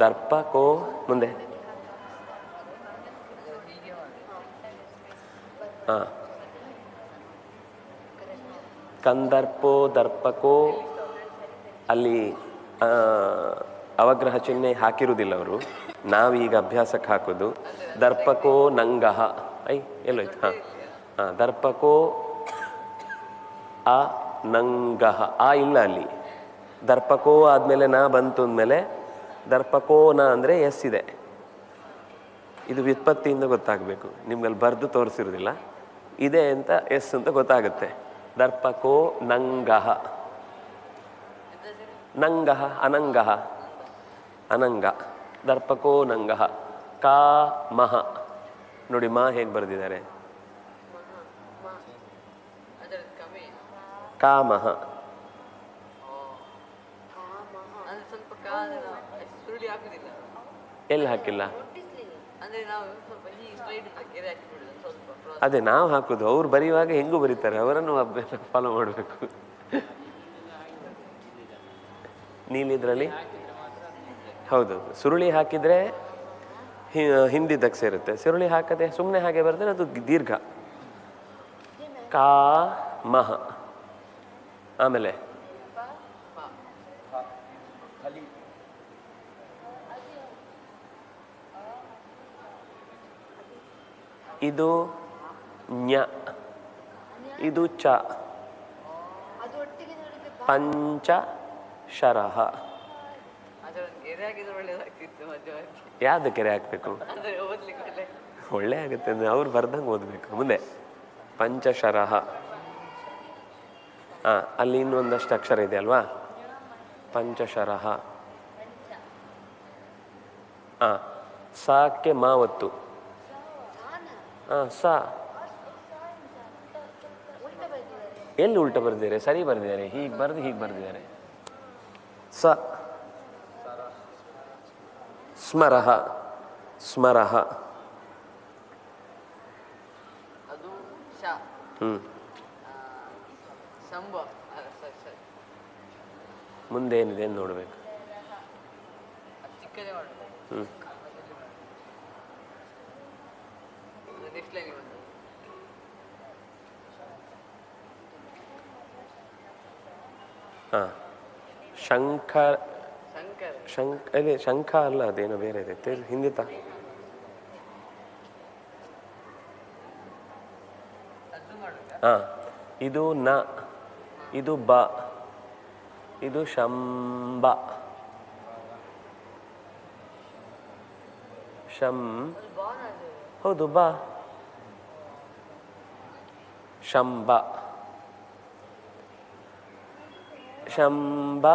ದರ್ಪಕೋ ಮುಂದೆ ಹಾಂ ಕಂದರ್ಪೋ ದರ್ಪಕೋ ಅಲ್ಲಿ ಅವಗ್ರಹ ಚಿಹ್ನೆ ಹಾಕಿರುವುದಿಲ್ಲ ಅವರು, ನಾವೀಗ ಅಭ್ಯಾಸಕ್ಕೆ ಹಾಕೋದು. ದರ್ಪಕೋ ನಂಗಹ ಎಲ್ಲೋಯ್ತು? ಹಾಂ ದರ್ಪಕೋ ಅ ನಂಗಹ ಇಲ್ಲ ಅಲ್ಲಿ. ದರ್ಪಕೋ ಆದಮೇಲೆ ನಾ ಬಂತು ಅಂದಮೇಲೆ ದರ್ಪಕೋ ನ ಅಂದರೆ ಎಸ್ ಇದೆ. ಇದು ವ್ಯುತ್ಪತ್ತಿಯಿಂದ ಗೊತ್ತಾಗಬೇಕು, ನಿಮ್ಗಲ್ಲಿ ಬರೆದು ತೋರಿಸಿರೋದಿಲ್ಲ. ಇದೆ ಅಂತ ಎಸ್ ಅಂತ ಗೊತ್ತಾಗುತ್ತೆ. ದರ್ಪಕೋ ನಂಗಹ ನಂಗಹ ಅನಂಗಹ ಅನಂಗ ದರ್ಪಕೋ ನಂಗಹ ಕಾ ಮಹ ನೋಡಿ ಮಾ ಹೇಗೆ ಬರೆದಿದ್ದಾರೆ. ಕಾಮಹ ಎಲ್ಲಿ ಹಾಕಿಲ್ಲ, ಅದೇ ನಾವು ಹಾಕೋದು. ಅವ್ರು ಬರೆಯುವಾಗ ಹೆಂಗೂ ಬರೀತಾರೆ, ಅವರನ್ನು ಫಾಲೋ ಮಾಡಬೇಕು. ನೀಲಿದ್ರಲ್ಲಿ ಹೌದು, ಸುರುಳಿ ಹಾಕಿದರೆ ಹಿಂದಿದ್ದಕ್ಕೆ ಸೇರುತ್ತೆ. ಸುರುಳಿ ಹಾಕದೆ ಸುಮ್ಮನೆ ಹಾಗೆ ಬರೆದ್ರೆ ಅದು ದೀರ್ಘ. ಕಾ ಮಹ ಆಮೇಲೆ ಇದು ಞ, ಇದು ಚ. ಪಂಚ ಶರಹ. ಯಾವ್ದು ಕೆರೆ ಹಾಕ್ಬೇಕು? ಒಳ್ಳೆ ಆಗುತ್ತೆ ಅಂದ್ರೆ ಅವ್ರು ಬರ್ದಂಗೆ ಓದಬೇಕು. ಮುಂದೆ ಪಂಚಶರಹ. ಅಲ್ಲಿ ಇನ್ನೊಂದಷ್ಟು ಅಕ್ಷರ ಇದೆ ಅಲ್ವಾ? ಪಂಚಶರಹ. ಸಾಕ್ಕೆ ಮಾ ಒತ್ತು. ಸ ಎಲ್ಲಿ ಉಲ್ಟ ಬರೆದಿದ್ದಾರೆ? ಸರಿ ಬರೆದಿದ್ದಾರೆ, ಹೀಗೆ ಬರೆದು ಹೀಗೆ ಬರೆದಿದ್ದಾರೆ. ಸ ಸ್ಮರಹ ಸ್ಮರಹ. ಮುಂದೆ ಏನಿದೆ ಅಂತ ನೋಡ್ಬೇಕು. ಶಂಖ ಶಂಖ ಅಲ್ಲ, ಅದೇನೋ ಬೇರೆ ಇದೆ ಹಿಂದಿತ. ಇದು ನ, ಇದು ಬ, ಇದು ಶಂಬ. ಹೌದು ಬ ಶಂಬ. ಶಂಬ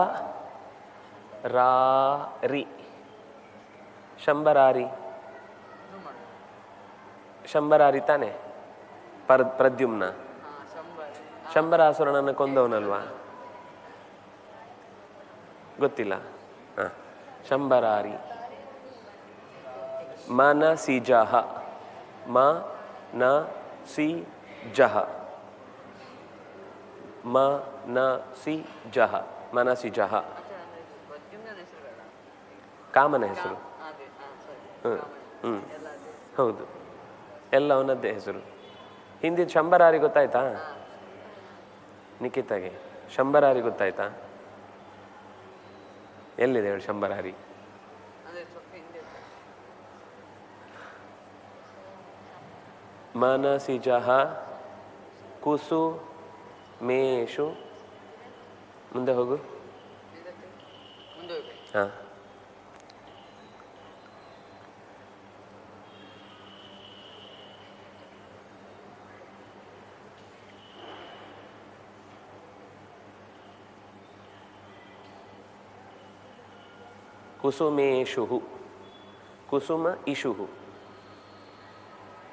ರಾರಿ ಶಂಬರಾರಿ. ಶಂಬರಾರಿ ತಾನೆ ಪ್ರದ್ಯುಮ್ನ. ಶಂಬರಾಸುರನನ್ನು ಕೊಂದವನಲ್ವಾ? ಗೊತ್ತಿಲ್ಲ. ಶಂಬರಾರಿ. ಮನಸಿಜಃ ಮ ನ ಸಿ ಜಹ ಮ ನ ಸಿ ಜಹ ಮನಸಿಜಃ. ಕಾಮನ ಹೆಸರು. ಹೌದು, ಎಲ್ಲ ಅವನದ್ದೇ ಹೆಸರು. ಹಿಂದಿನ ಶಂಬರಾರಿ ಗೊತ್ತಾಯ್ತಾ? ನಿಖಿತಾಗೆ ಶಂಬರಾರಿ ಗೊತ್ತಾಯ್ತಾ? ಎಲ್ಲಿದೆ ಹೇಳಿ ಶಂಬರಾರಿ? ಮನಸಿಜಃ ಕುಸು ಮೇಷು. ಮುಂದೆ ಹೋಗು. ಹಾಂ, ಕುಸುಮೇಶು. ಕುಸುಮ ಇಶು.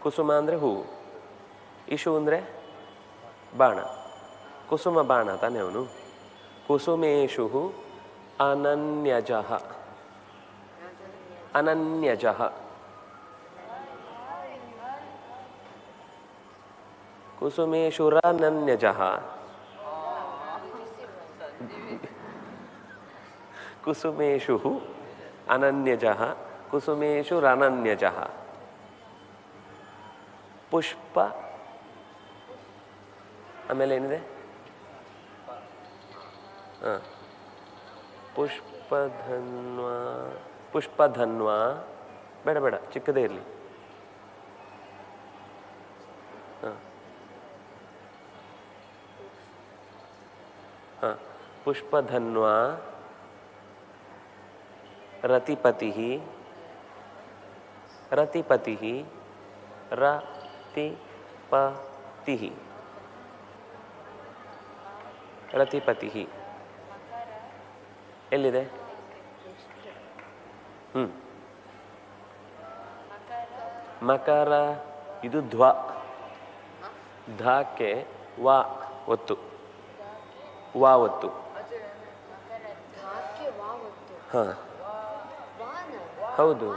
ಕುಸುಮ ಅಂದರೆ ಹೂವು, ಇಶು ಅಂದರೆ ಬಾಣ. ಕುಸುಮ ಬಾಣ ತಾನೇ ಅವನು. ಕುಸುಮೇಶು ಅನನ್ಯಜಃ. ಅನನ್ಯಜಃ. ಕುಸುಮೇಶುರನನ್ಯಜಃ. ಕುಸುಮೇಶು ಅನನ್ಯಜಃ ಕುಸುಮೇಶುರನನ್ಯಜಃ. ಪುಷ್ಪ ಆಮೇಲೆ ಏನಿದೆ? ಹಾಂ, ಪುಷ್ಪಧನ್ವ. ಪುಷ್ಪಧನ್ವ ಬೇಡ ಬೇಡ, ಚಿಕ್ಕದೇ ಇರಲಿ. ಹಾಂ ಹಾಂ, ಪುಷ್ಪಧನ್ವ ರತಿಪತಿ. ರತಿಪತಿ ರತಿಪತಿ ರತಿಪತಿ ಎಲ್ಲಿದೆ? ಮಕರ. ಇದು ಧ್ವ. ಧಕ್ಕೆ ವಾ ಒತ್ತು. ವಾ ಒತ್ತು. ಹಾಂ, ಹೌದು.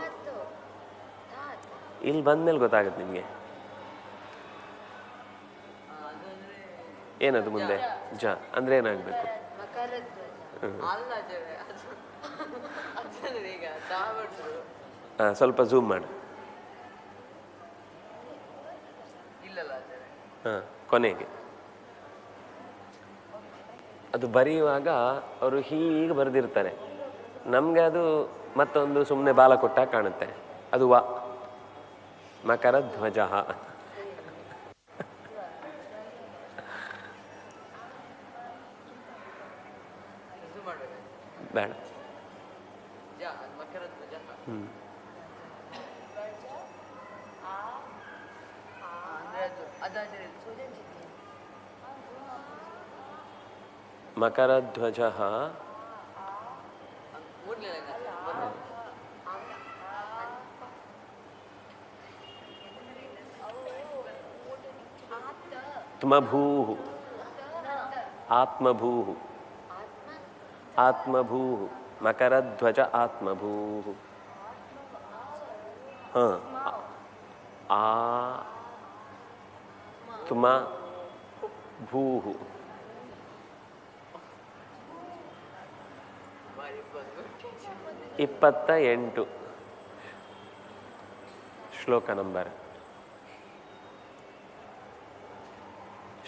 ಇಲ್ಲಿ ಬಂದ್ಮೇಲೆ ಗೊತ್ತಾಗುತ್ತೆ ನಿಮಗೆ ಏನದು ಮುಂದೆ. ಜ ಅಂದ್ರೆ ಏನಾಗಬೇಕು? ಹಾಂ, ಸ್ವಲ್ಪ ಝೂಮ್ ಮಾಡು. ಹಾಂ, ಕೊನೆಗೆ ಅದು ಬರೆಯುವಾಗ ಅವರು ಹೀಗೆ ಬರೆದಿರ್ತಾರೆ. ನಮಗೆ ಅದು ಮತ್ತೊಂದು ಸುಮ್ಮನೆ ಬಾಲ ಕೊಟ್ಟಾಗ ಕಾಣುತ್ತೆ. ಅದು ವ. ಮಕರ ಧ್ವಜ. ಬೇಡ. ಮಕರ ಧ್ವಜ. ಆತ್ಮಭೂ. ಆತ್ಮಭೂ. ಆತ್ಮಭೂ. ಮಕರಧ್ವಜ ಆತ್ಮಭೂ. ಹಾಂ, ಆತ್ಮ ಭೂ. 28 ಶ್ಲೋಕ ನಂಬರ್.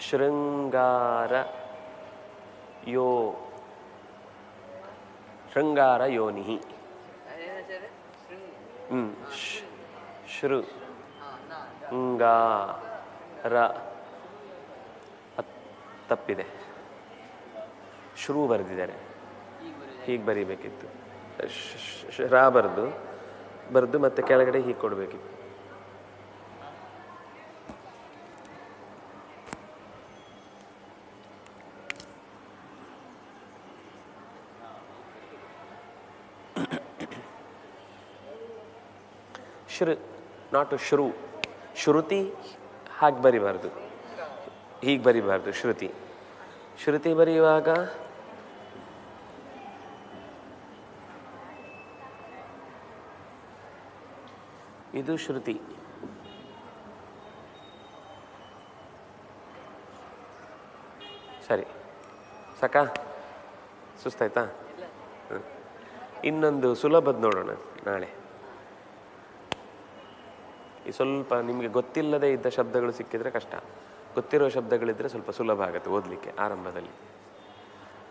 ಶೃಂಗಾರ ಯೋ. ಶೃಂಗಾರ ಯೋನಿ. ಶೃ ಂಗಾರ ತಪ್ಪಿದೆ. ಶ್ರೂ ಬರೆದಿದ್ದಾರೆ, ಹೀಗೆ ಬರೀಬೇಕಿತ್ತು. ರಾ ಬರೆದು ಮತ್ತೆ ಕೆಳಗಡೆ ಹೀಗೆ ಕೊಡಬೇಕಿತ್ತು. ಶ್ರು ನಾಟ್ ಶ್ರೂ. ಶ್ರುತಿ ಹಾಗೆ ಬರಿಬಾರ್ದು, ಹೀಗೆ ಬರಿಬಾರ್ದು. ಶ್ರುತಿ. ಶ್ರುತಿ ಬರೆಯುವಾಗ ಇದು ಶ್ರುತಿ. ಸರಿ ಸಾಕಾ? ಸುಸ್ತಾಯ್ತಾ? ಇನ್ನೊಂದು ಸುಲಭದ ನೋಡೋಣ ನಾಳೆ. ಈ ಸ್ವಲ್ಪ ನಿಮಗೆ ಗೊತ್ತಿಲ್ಲದೆ ಇದ್ದ ಶಬ್ದಗಳು ಸಿಕ್ಕಿದ್ರೆ ಕಷ್ಟ, ಗೊತ್ತಿರೋ ಶಬ್ದಗಳಿದ್ದರೆ ಸ್ವಲ್ಪ ಸುಲಭ ಆಗುತ್ತೆ ಓದಲಿಕ್ಕೆ ಆರಂಭದಲ್ಲಿ.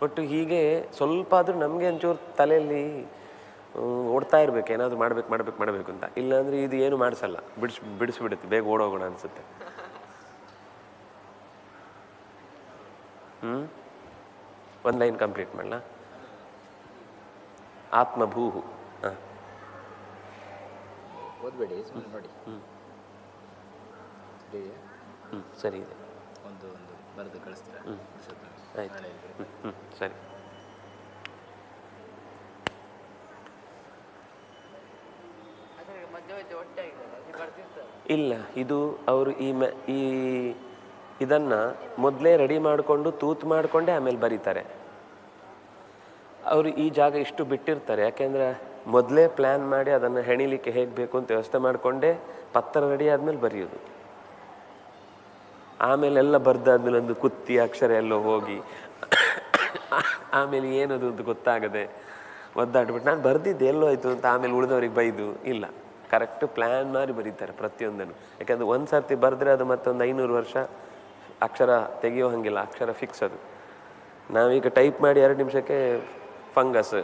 ಒಟ್ಟು ಹೀಗೆ ಸ್ವಲ್ಪ ಆದರೂ ನಮಗೆ ಒಂಚೂರು ತಲೆಯಲ್ಲಿ ಓಡ್ತಾ ಇರಬೇಕು, ಏನಾದರೂ ಮಾಡಬೇಕು ಅಂತ. ಇಲ್ಲಾಂದರೆ ಇದು ಏನು ಮಾಡಿಸಲ್ಲ, ಬಿಡಿಸ್ಬಿಡುತ್ತೆ, ಬೇಗ ಓಡೋಗೋಣ ಅನಿಸುತ್ತೆ. ಒಂದು ಲೈನ್ ಕಂಪ್ಲೀಟ್ ಮಾಡಲ. ಆತ್ಮಭೂಹು. ಹಾಂ, ಓದ್ಬೇಡಿ, ಸುಮ್ಮನೆ ನೋಡಿ. ಸರಿ ಇದೆ. ಒಂದು ಬರೆದು ಕಳಿಸ್ತೀರಾ? ಆಯ್ತು. ಸರಿ. ಇಲ್ಲ, ಇದು ಅವರು ಈ ಇದನ್ನು ಮೊದಲೇ ರೆಡಿ ಮಾಡಿಕೊಂಡು ತೂತು ಮಾಡಿಕೊಂಡೇ ಆಮೇಲೆ ಬರೀತಾರೆ. ಅವರು ಈ ಜಾಗ ಇಷ್ಟು ಬಿಟ್ಟಿರ್ತಾರೆ, ಯಾಕೆಂದರೆ ಮೊದಲೇ ಪ್ಲ್ಯಾನ್ ಮಾಡಿ ಅದನ್ನು ಹೆಣಿಲಿಕ್ಕೆ ಹೇಗೆ ಬೇಕು ಅಂತ ವ್ಯವಸ್ಥೆ ಮಾಡಿಕೊಂಡೇ ಪತ್ರ ರೆಡಿ ಆದಮೇಲೆ ಬರೆಯೋದು. ಆಮೇಲೆಲ್ಲ ಬರೆದಾದ್ಮೇಲೆ ಒಂದು ಕುತ್ತಿ ಅಕ್ಷರ ಎಲ್ಲೋ ಹೋಗಿ ಆಮೇಲೆ ಏನದು ಅಂತ ಗೊತ್ತಾಗದೆ ಒದ್ದಾಡ್ಬಿಟ್ಟು ನಾನು ಬರೆದಿದ್ದೆ ಎಲ್ಲೋ ಆಯಿತು ಅಂತ ಆಮೇಲೆ ಉಳಿದವ್ರಿಗೆ ಬೈದು. ಇಲ್ಲ, ಕರೆಕ್ಟ್ ಪ್ಲ್ಯಾನ್ ಮಾಡಿ ಬರೀತಾರೆ ಪ್ರತಿಯೊಂದನ್ನು. ಯಾಕೆಂದರೆ ಒಂದು ಸರ್ತಿ ಬರೆದ್ರೆ ಅದು ಮತ್ತೊಂದು 500 ವರ್ಷ ಅಕ್ಷರ ತೆಗಿಯೋ ಹಾಗಿಲ್ಲ, ಅಕ್ಷರ ಫಿಕ್ಸ್ ಅದು. ನಾವೀಗ ಟೈಪ್ ಮಾಡಿ 2 ನಿಮಿಷಕ್ಕೆ ಫಂಗಸ್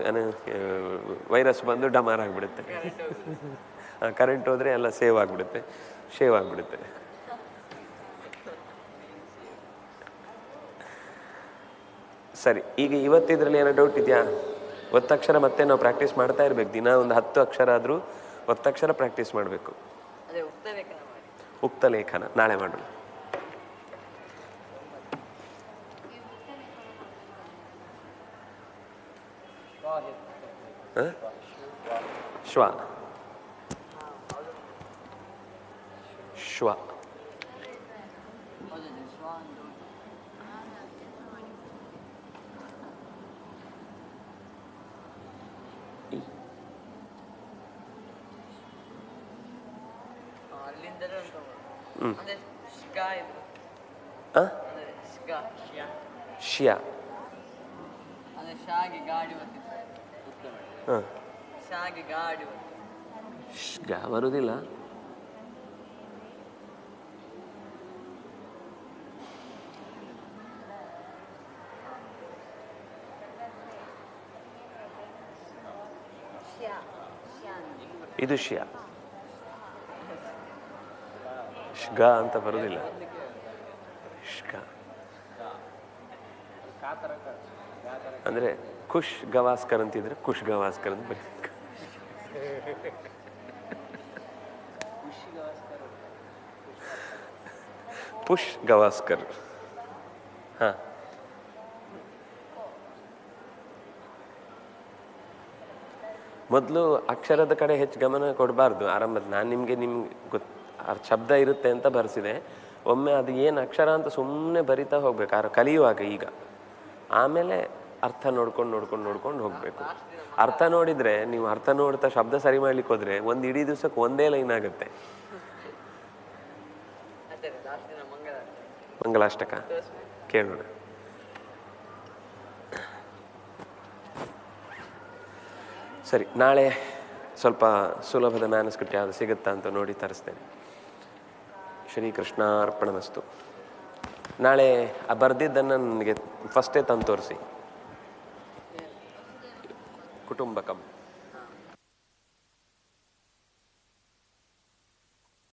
ವೈರಸ್ ಬಂದು ಡಮಾರ್ ಆಗಿಬಿಡುತ್ತೆ. ಕರೆಂಟ್ ಹೋದರೆ ಎಲ್ಲ ಸೇವ್ ಆಗಿಬಿಡುತ್ತೆ, ಶೇವ್ ಆಗಿಬಿಡುತ್ತೆ. ಸರಿ, ಈಗ ಇವತ್ತಿದ್ರಲ್ಲಿ ಏನೋ ಡೌಟ್ ಇದೆಯಾ? ಒತ್ತಕ್ಷರ ಮತ್ತೆ ನಾವು ಪ್ರಾಕ್ಟೀಸ್ ಮಾಡ್ತಾ ಇರಬೇಕು. ದಿನ ಒಂದು 10 ಅಕ್ಷರ ಆದರೂ ಒತ್ತಕ್ಷರ ಪ್ರಾಕ್ಟೀಸ್ ಮಾಡಬೇಕು. ಉಕ್ತ ಲೇಖನ ನಾಳೆ ಮಾಡೋಣ. ಶ್ವ ಶ್ವ ಶ್ಯ ಗ ಬರುವುದಿಲ್ಲ. ಇದು ಶ್ಯ, ಶ್ಗ ಅಂತ ಬರುವುದಿಲ್ಲ. ಶ್ಗ ಅಂದರೆ ಖುಷ್ ಗವಾಸ್ಕರ್ ಅಂತಿದ್ರೆ ಖುಷ್ ಗವಾಸ್ಕರ್ ಅಂತ ಬರೀಬೇಕು. ಪುಷ್ ಗವಾಸ್ಕರ್. ಹಾಂ, ಮೊದಲು ಅಕ್ಷರದ ಕಡೆ ಹೆಚ್ಚು ಗಮನ ಕೊಡಬಾರ್ದು ಆರಂಭದ. ನಾನು ನಿಮಗೆ ಶಬ್ದ ಇರುತ್ತೆ ಅಂತ ಬರೆಸಿದೆ. ಒಮ್ಮೆ ಅದು ಏನು ಅಕ್ಷರ ಅಂತ ಸುಮ್ಮನೆ ಬರಿತಾ ಹೋಗ್ಬೇಕು ಕಲಿಯುವಾಗ. ಈಗ ಆಮೇಲೆ ಅರ್ಥ ನೋಡ್ಕೊಂಡು ಹೋಗಬೇಕು. ಅರ್ಥ ನೋಡಿದರೆ ನೀವು ಅರ್ಥ ನೋಡ್ತಾ ಶಬ್ದ ಸರಿ ಮಾಡ್ಲಿಕ್ಕೆ ಹೋದರೆ ಒಂದು ಇಡೀ ದಿವಸಕ್ಕೆ ಒಂದೇ ಲೈನ್ ಆಗುತ್ತೆ. ಮಂಗಲಾಷ್ಟಕ ಕೇಳೋಣ. ಸರಿ, ನಾಳೆ ಸ್ವಲ್ಪ ಸುಲಭದ ಮ್ಯಾನಸ್ಕ್ರಿಪ್ಟ್ ಯಾವುದು ಸಿಗುತ್ತಾ ಅಂತ ನೋಡಿ ತರಿಸ್ತೇನೆ. ಶ್ರೀಕೃಷ್ಣಾರ್ಪಣಮಸ್ತು. ನಾಳೆ ಆ ಬರೆದಿದ್ದನ್ನು ನನಗೆ ಫಸ್ಟೇ ತಂದು ತೋರಿಸಿ. ಕುಟುಂಬಕಂ.